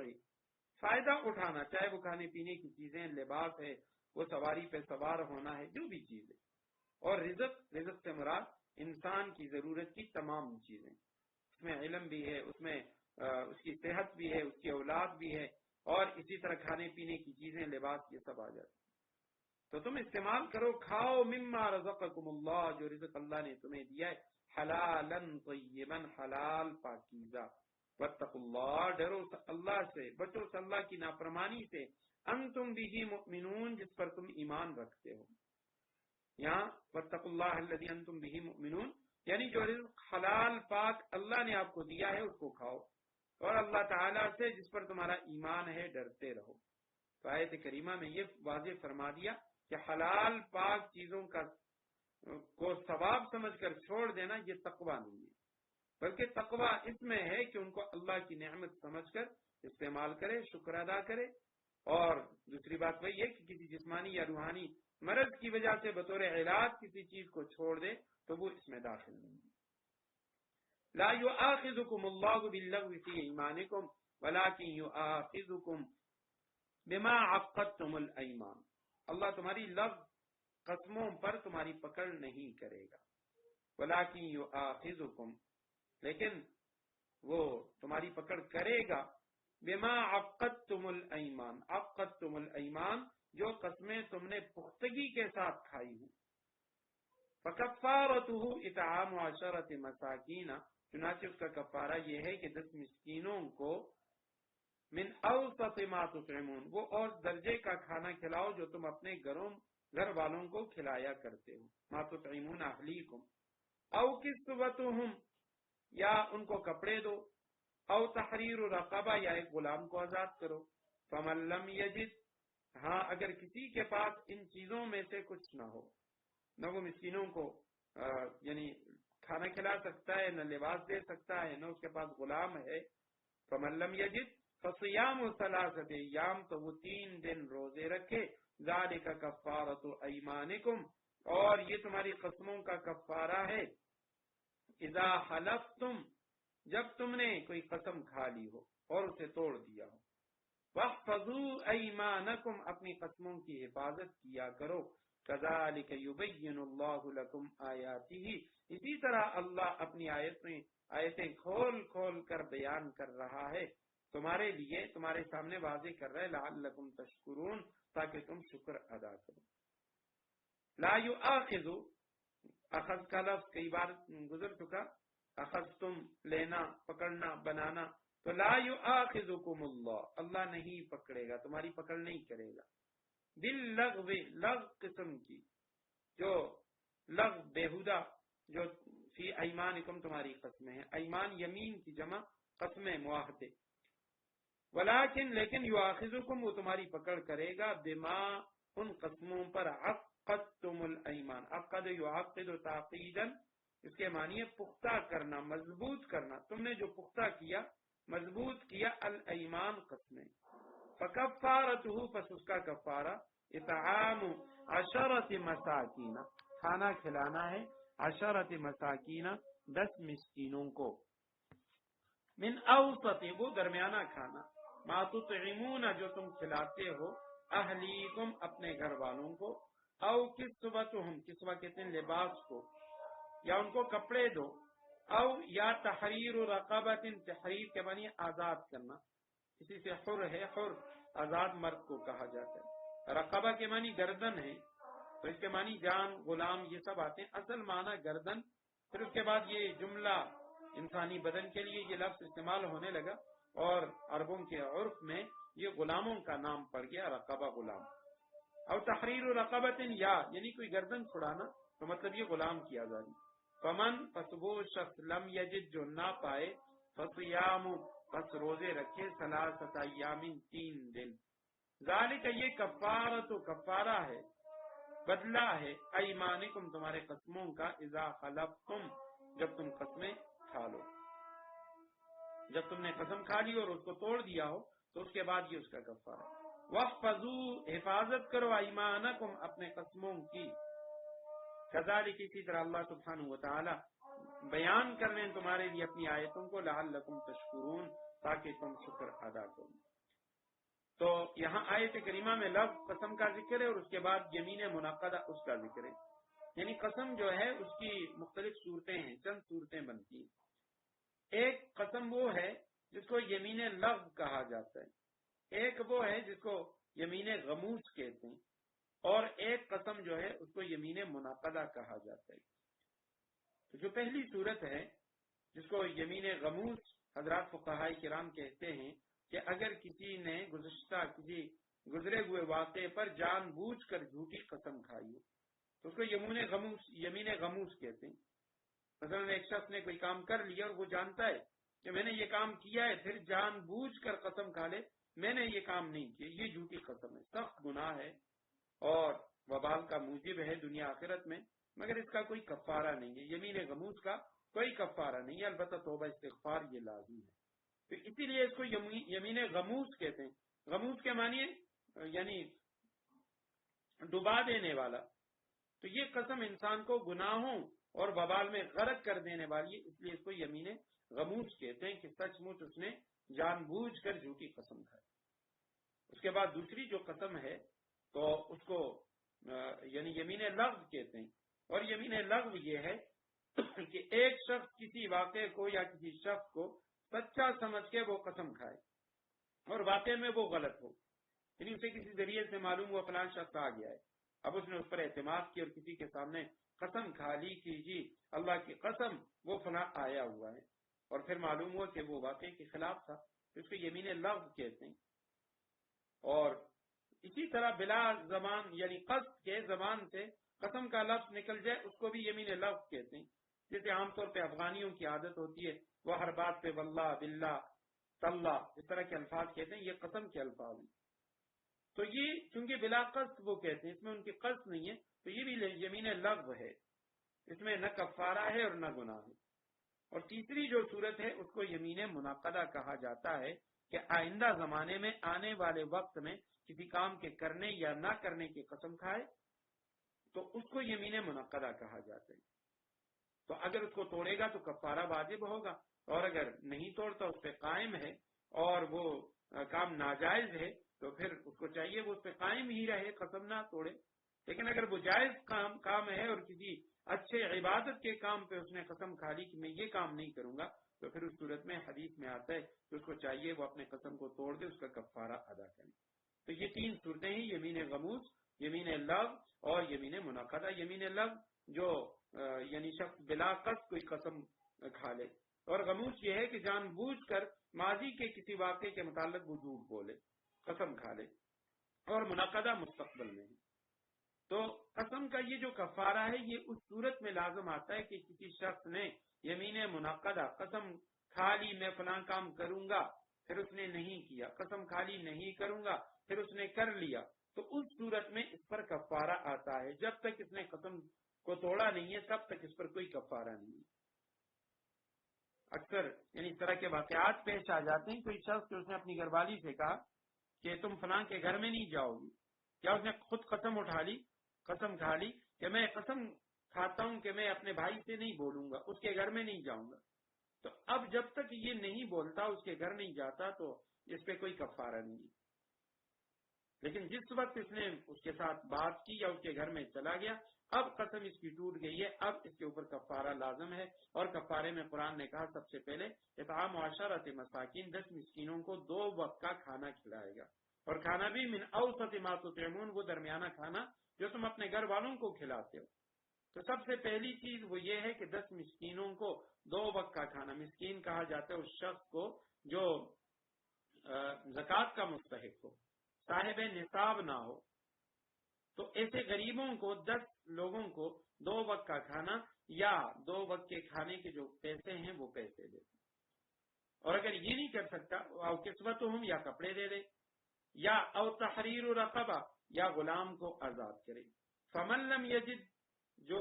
فائدہ اٹھانا، چاہے وہ کھانے پینے کی چیزیں، لباس ہے، وہ سواری پہ سوار ہونا ہے، جو بھی چیز ہے، اور رزق سے مراد انسان کی ضرورت کی تمام چیزیں، اس میں علم بھی ہے، اس میں اس کی صحت بھی ہے، اس کی اولاد بھی ہے، اور اسی طرح کھانے پینے کی چیزیں، لباس، یہ سب آ جاتے ہیں۔ تو تم استعمال کرو، کھاؤ مما رزقکم اللہ، جو رزق اللہ نے تمہیں دیا ہے، حلالا طیبا، حلال پاکیزہ۔ واتقوا اللہ، ڈرو اللہ سے، بچو اللہ کی نافرمانی سے، انتم بہ مؤمنون، جس پر تم ایمان رکھتے ہو۔ یہاں واتقوا اللہ الذی انتم بہ مؤمنون، یعنی جو رزق حلال پاک اللہ نے آپ کو دیا ہے اس کو کھاؤ، اور اللہ تعالیٰ سے جس پر تمہارا ایمان ہے ڈرتے رہو۔ تو آیت کریمہ میں یہ واضح فرما دیا کہ حلال پاک چیزوں کو ثواب سمجھ کر چھوڑ دینا یہ تقویٰ نہیں ہے، بلکہ تقویٰ اس میں ہے کہ ان کو اللہ کی نعمت سمجھ کر استعمال کرے، شکر ادا کرے، اور دوسری بات وہی ہے کہ کسی جسمانی یا روحانی مرض کی وجہ سے بطور علاج کسی چیز کو چھوڑ دے تو وہ اس میں داخل نہیں ہے۔ لا یؤاخذکم اللہ باللغو فی ایمانکم ولکن یؤاخذکم بما عقدتم الایمان، اللہ تمہاری لغو قسموں پر تمہاری پکڑ نہیں کرے گا، ولکن یؤاخذکم، لیکن وہ تمہاری پکڑ کرے گا، بما عقدتم الایمان، عقدتم الایمان، جو قسمیں تم نے پختگی کے ساتھ کھائی ہوں۔ فکفارتہ اطعام 10 مساکین، چنانچہ اس کا کفارہ یہ ہے کہ 10 مسکینوں کو من اوسط ما تطعمون، وہ اور درجے کا کھانا کھلاؤ جو تم اپنے گھر والوں کو کھلایا کرتے ہو، ما تطعمون اہلیکم، او کسوتہم، یا ان کو کپڑے دو، او تحریر رقبہ، یا ایک غلام کو آزاد کرو، فمن لم یجد، ہاں اگر کسی کے پاس ان چیزوں میں سے کچھ نہ ہو، نہ وہ مسکینوں کو یعنی کھانا کھلا سکتا ہے، نہ لباس دے سکتا ہے، نہ اس کے پاس غلام ہے، فمن لم یجد فصیام 3 ایام، تو وہ 3 دن روزے رکھے، ذالک کفارۃ ایمانکم، اور یہ تمہاری قسموں کا کفارہ ہے، اذا حلفتم، جب تم نے کوئی قسم کھا لی ہو اور اسے توڑ دیا ہو، واحفظوا ایمانکم، اپنی قسموں کی حفاظت کیا کرو، کذالک یبین اللہ لکم آیاتہ، اسی طرح اللہ اپنی آیتیں کھول کھول کر بیان کر رہا ہے، تمہارے لیے تمہارے سامنے واضح کر رہے لعلکم تشکرون تاکہ تم شکر ادا کرو. لا یؤاخذ اخذ کا لفظ کئی بار گزر چکا. اخذ تم لینا پکڑنا بنانا. تو لا یؤاخذکم اللہ اللہ نہیں پکڑے گا تمہاری پکڑ نہیں کرے گا. باللغو لغو قسم کی جو لغو بےہودہ جو فی ایمانکم تمہاری قسمیں ہیں. ایمان یمین کی جمع قسمیں معاہدے. ولیکن لیکن یؤاخذکم وہ تمہاری پکڑ کرے گا بما ان قسموں پر عقدتم الایمان. عقد یعقد تعقیدا اس کے معنی ہے پختہ کرنا مضبوط کرنا. تم نے جو پختہ کیا مضبوط کیا الایمان قسمیں. فکفارتہ پس اس کا کفارہ اطعام 10 مساکین کھانا کھلانا ہے 10 مساکین 10 مسکینوں کو. من اوسط وہ درمیانہ کھانا ما تطعمون جو تم کھلاتے ہو اہلیکم اپنے گھر والوں کو. او کسوتہم کسوہ کہتے ہیں لباس کو یا ان کو کپڑے دو. او یا تحریر رقبۃ تحریر کے معنی آزاد کرنا. اسی سے حر ہے حر آزاد مرد کو کہا جاتا ہے. رقبہ کے معنی گردن ہے تو اس کے معنی جان غلام یہ سب آتے ہیں. اصل معنی گردن. پھر اس کے بعد یہ جملہ انسانی بدن کے لیے یہ لفظ استعمال ہونے لگا اور عربوں کے عرف میں یہ غلاموں کا نام پڑ گیا رقبہ غلام. او تحریر رقبۃ یا یعنی کوئی گردن چھڑانا تو مطلب یہ غلام کی آزادی. فمن پس وہ شخص لم یجد جو نہ پائے فصیام پس روزے رکھے 3 ایام 3 دن. ذالک یہ کفارۃ کفارہ ہے بدلہ ہے ایمانکم تمہارے قسموں کا اذا خلفتم جب تم قسمیں کھا لو. جب تم نے قسم کھا لی اور اس کو توڑ دیا ہو تو اس کے بعد یہ اس کا کفارہ. واحفظوا حفاظت کرو ایمانکم اپنے قسموں کی. کذالک اسی طرح اللہ سبحانہ وتعالی بیان کر رہے ہیں تمہارے لیے اپنی آیتوں کو لعلکم تشکرون تاکہ تم شکر ادا کرو. تو یہاں آیت کریمہ میں لفظ قسم کا ذکر ہے اور اس کے بعد یمین منعقدہ اس کا ذکر ہے. یعنی قسم جو ہے اس کی مختلف صورتیں ہیں چند صورتیں بنتی ہیں. ایک قسم وہ ہے جس کو یمین لغو کہا جاتا ہے. ایک وہ ہے جس کو یمین غموس کہتے ہیں اور ایک قسم جو ہے اس کو یمین منعقدہ کہا جاتا ہے. تو جو پہلی صورت ہے جس کو یمین غموس حضرات فقہاء کرام کہتے ہیں کہ اگر کسی نے کسی گزرے ہوئے واقعے پر جان بوجھ کر جھوٹی قسم کھائی ہو تو اس کو یمین غموس کہتے ہیں. مثلا ایک شخص نے کوئی کام کر لیا اور وہ جانتا ہے کہ میں نے یہ کام کیا ہے پھر جان بوجھ کر قسم کھا لے میں نے یہ کام نہیں کیا. یہ جھوٹی قسم ہے سخت گناہ ہے اور وبال کا موجب ہے دنیا آخرت میں مگر اس کا کوئی کفارہ نہیں ہے. یمین غموس کا کوئی کفارہ نہیں ہے البتہ توبہ استغفار یہ لازم ہے. تو اسی لیے اس کو یمین غموس کہتے ہیں. غموس کے معنی یعنی ڈبا دینے والا. تو یہ قسم انسان کو گناہوں اور وبال میں غرق کر دینے والی ہے اس لیے اس کو یمین غموس کہتے ہیں کہ سچ مچ اس نے جان بوجھ کر جھوٹی قسم کھائی. اس کے بعد دوسری جو قسم ہے تو اس کو یعنی یمین لغو کہتے ہیں. اور یمین لغو یہ ہے کہ ایک شخص کسی واقعے کو یا کسی شخص کو سچا سمجھ کے وہ قسم کھائے اور واقعے میں وہ غلط ہو. یعنی اسے کسی ذریعے سے معلوم ہوا فلان شخص آ گیا ہے اب اس نے اس پر اعتماد کیا اور کسی کے سامنے قسم کھا لی کہ جی اللہ کی قسم وہ فلاں آیا ہوا ہے اور پھر معلوم ہوا کہ وہ واقعے کے خلاف تھا تو اس کو یمین لغو کہتے ہیں. اور اسی طرح بلا زبان یعنی قصد کے زبان سے قسم کا لفظ نکل جائے اس کو بھی یمین لغو کہتے ہیں. جیسے عام طور پہ افغانیوں کی عادت ہوتی ہے وہ ہر بات پہ واللہ باللہ تاللہ اس طرح کے الفاظ کہتے ہیں. یہ قسم کے الفاظ ہیں. تو یہ چونکہ بلا قصد وہ کہتے ہیں اس میں ان کی قصد نہیں ہے تو یہ بھی یمین لغو ہے. اس میں نہ کفارہ ہے اور نہ گناہ ہے. اور تیسری جو صورت ہے اس کو یمین منعقدہ کہا جاتا ہے کہ آئندہ زمانے میں آنے والے وقت میں کسی کام کے کرنے یا نہ کرنے کی قسم کھائے تو اس کو یمین منعقدہ کہا جاتا ہے. تو اگر اس کو توڑے گا تو کفارہ واجب ہوگا اور اگر نہیں توڑتا اس پہ قائم ہے اور وہ کام ناجائز ہے تو پھر اس کو چاہیے وہ اس پہ قائم ہی رہے قسم نہ توڑے. لیکن اگر وہ جائز کام ہے اور کسی اچھے عبادت کے کام پہ اس نے قسم کھا لی کہ میں یہ کام نہیں کروں گا، تو پھر اس صورت میں حدیث میں آتا ہے کہ اس کو چاہیے وہ اپنے قسم کو توڑ دے، اس کا کفارہ ادا کرے۔ تو یہ تین صورتیں ہیں، یمین غموس، یمین لغو اور یمین منعقدہ۔ یمین لغو جو یعنی شخص بلا قصد کوئی قسم کھا لے، اور غموس یہ ہے کہ جان بوجھ کر ماضی کے کسی واقعے کے متعلق وہ جھوٹ بولے، قسم کھا لے، اور منعقدہ مستقبل میں ہے۔ تو قسم کا یہ جو کفارہ ہے یہ اس صورت میں لازم آتا ہے کہ کسی شخص نے یمین منعقدہ قسم کھا لی میں فلاں کام کروں گا، پھر اس نے نہیں کیا، قسم کھا لی نہیں کروں گا، پھر اس نے کر لیا، تو اس صورت میں اس پر کفارہ آتا ہے۔ جب تک اس نے قسم کو توڑا نہیں ہے تب تک اس پر کوئی کفارہ نہیں ہے۔ اکثر یعنی اس طرح کے واقعات پیش آ جاتے ہیں، کوئی شخص کہ اس نے اپنی گھر والی سے کہا کہ تم فلاں کے گھر میں نہیں جاؤ گی، کیا اس نے خود قسم اٹھا لی، قسم کھا لی کہ میں قسم کھاتا ہوں کہ میں اپنے بھائی سے نہیں بولوں گا، اس کے گھر میں نہیں جاؤں گا، تو اب جب تک یہ نہیں بولتا، اس کے گھر نہیں جاتا، تو اس پہ کوئی کفارہ نہیں ہے۔ لیکن جس وقت اس نے اس کے ساتھ بات کی یا اس کے گھر میں چلا گیا، اب قسم اس کی ٹوٹ گئی ہے، اب اس کے اوپر کفارہ لازم ہے، اور کفارے میں قرآن نے کہا سب سے پہلے اطعام 10 مساکین، 10 مسکینوں کو 2 وقت کا کھانا کھلائے گا، اور کھانا بھی من اوسط ما تطعمون، وہ درمیانہ کھانا جو تم اپنے گھر والوں کو کھلاتے ہو۔ تو سب سے پہلی چیز وہ یہ ہے کہ 10 مسکینوں کو 2 وقت کا کھانا، مسکین کہا جاتا ہے اس شخص کو جو زکوٰۃ کا مستحق ہو، صاحب نصاب نہ ہو، تو ایسے غریبوں کو 10 لوگوں کو 2 وقت کا کھانا یا 2 وقت کے کھانے کے جو پیسے ہیں وہ پیسے دے، اور اگر یہ نہیں کر سکتا او کسوتہم، یا کپڑے دے دے، یا او تحریر رقبہ، یا غلام کو آزاد کرے۔ فمن لم یجد، جو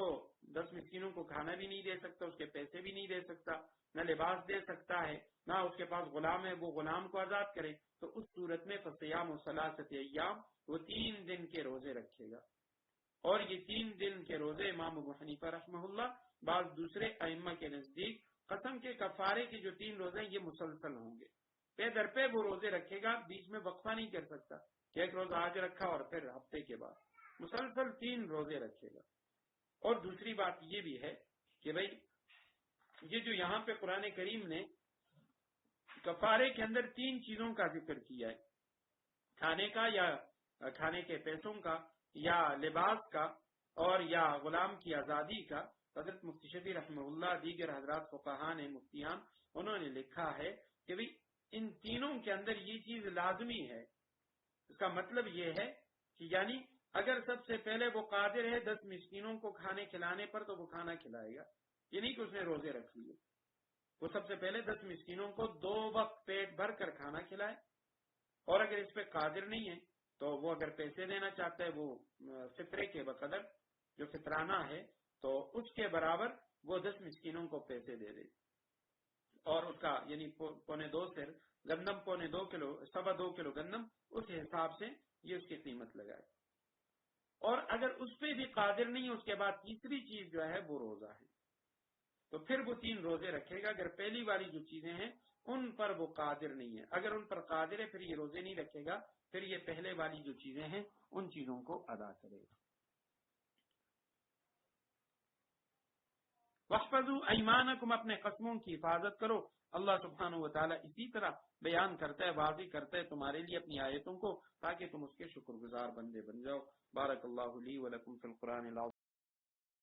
10 مسکینوں کو کھانا بھی نہیں دے سکتا، اس کے پیسے بھی نہیں دے سکتا، نہ لباس دے سکتا ہے، نہ اس کے پاس غلام ہے وہ غلام کو آزاد کرے، تو اس صورت میں فصیام ثلاثۃ ایام، وہ 3 دن کے روزے رکھے گا۔ اور یہ 3 دن کے روزے امام ابو حنیفہ رحمہ اللہ، بعض دوسرے ائمہ کے نزدیک قسم کے کفارے کے جو 3 روزے ہیں یہ مسلسل ہوں گے، پے در پہ وہ روزے رکھے گا، بیچ میں وقفہ نہیں کر سکتا کہ ایک روز آج رکھا اور پھر ہفتے کے بعد، مسلسل 3 روزے رکھے گا۔ اور دوسری بات یہ بھی ہے کہ بھائی یہ جو یہاں پہ قرآن کریم نے کفارے کے اندر 3 چیزوں کا ذکر کیا ہے، کھانے کا یا کھانے کے پیسوں کا، یا لباس کا، اور یا غلام کی آزادی کا، حضرت مفتی شفیع رحمہ اللہ، دیگر حضرات فقہاء نے، مفتیان، انہوں نے لکھا ہے کہ بھئی ان تینوں کے اندر یہ چیز لازمی ہے۔ اس کا مطلب یہ ہے کہ یعنی اگر سب سے پہلے وہ قادر ہے 10 مسکینوں کو کھانے کھلانے پر تو وہ کھانا کھلائے گا، یہ نہیں کہ اس نے روزے رکھ لیے، وہ سب سے پہلے 10 مسکینوں کو 2 وقت پیٹ بھر کر کھانا کھلائے، اور اگر اس پہ قادر نہیں ہے تو وہ اگر پیسے دینا چاہتا ہے وہ فطرے کے بقدر جو فطرانہ ہے تو اس کے برابر وہ 10 مسکینوں کو پیسے دے دے، اور اس کا یعنی 2.25 سیر گندم، 2.25 کلو، 2.25 کلو گندم، اس حساب سے یہ اس کی قیمت لگائے۔ اور اگر اس پہ بھی قادر نہیں ہے، اس کے بعد تیسری چیز جو ہے وہ روزہ ہے، تو پھر وہ 3 روزے رکھے گا۔ اگر پہلی والی جو چیزیں ہیں ان پر وہ قادر نہیں ہے، اگر ان پر قادر ہے پھر یہ روزے نہیں رکھے گا، پھر یہ پہلے والی جو چیزیں ہیں ان چیزوں کو ادا کرے گا۔ وَاحْفَظُوا أَيْمَانَكُمْ، اپنے قسموں کی حفاظت کرو۔ اللہ سبحانہ و تعالیٰ اسی طرح بیان کرتا ہے، واضح کرتا ہے تمہارے لیے اپنی آیتوں کو، تاکہ تم اس کے شکر گزار بندے بن جاؤ۔ بارک اللہ لی ولکم فی القرآن العظیم۔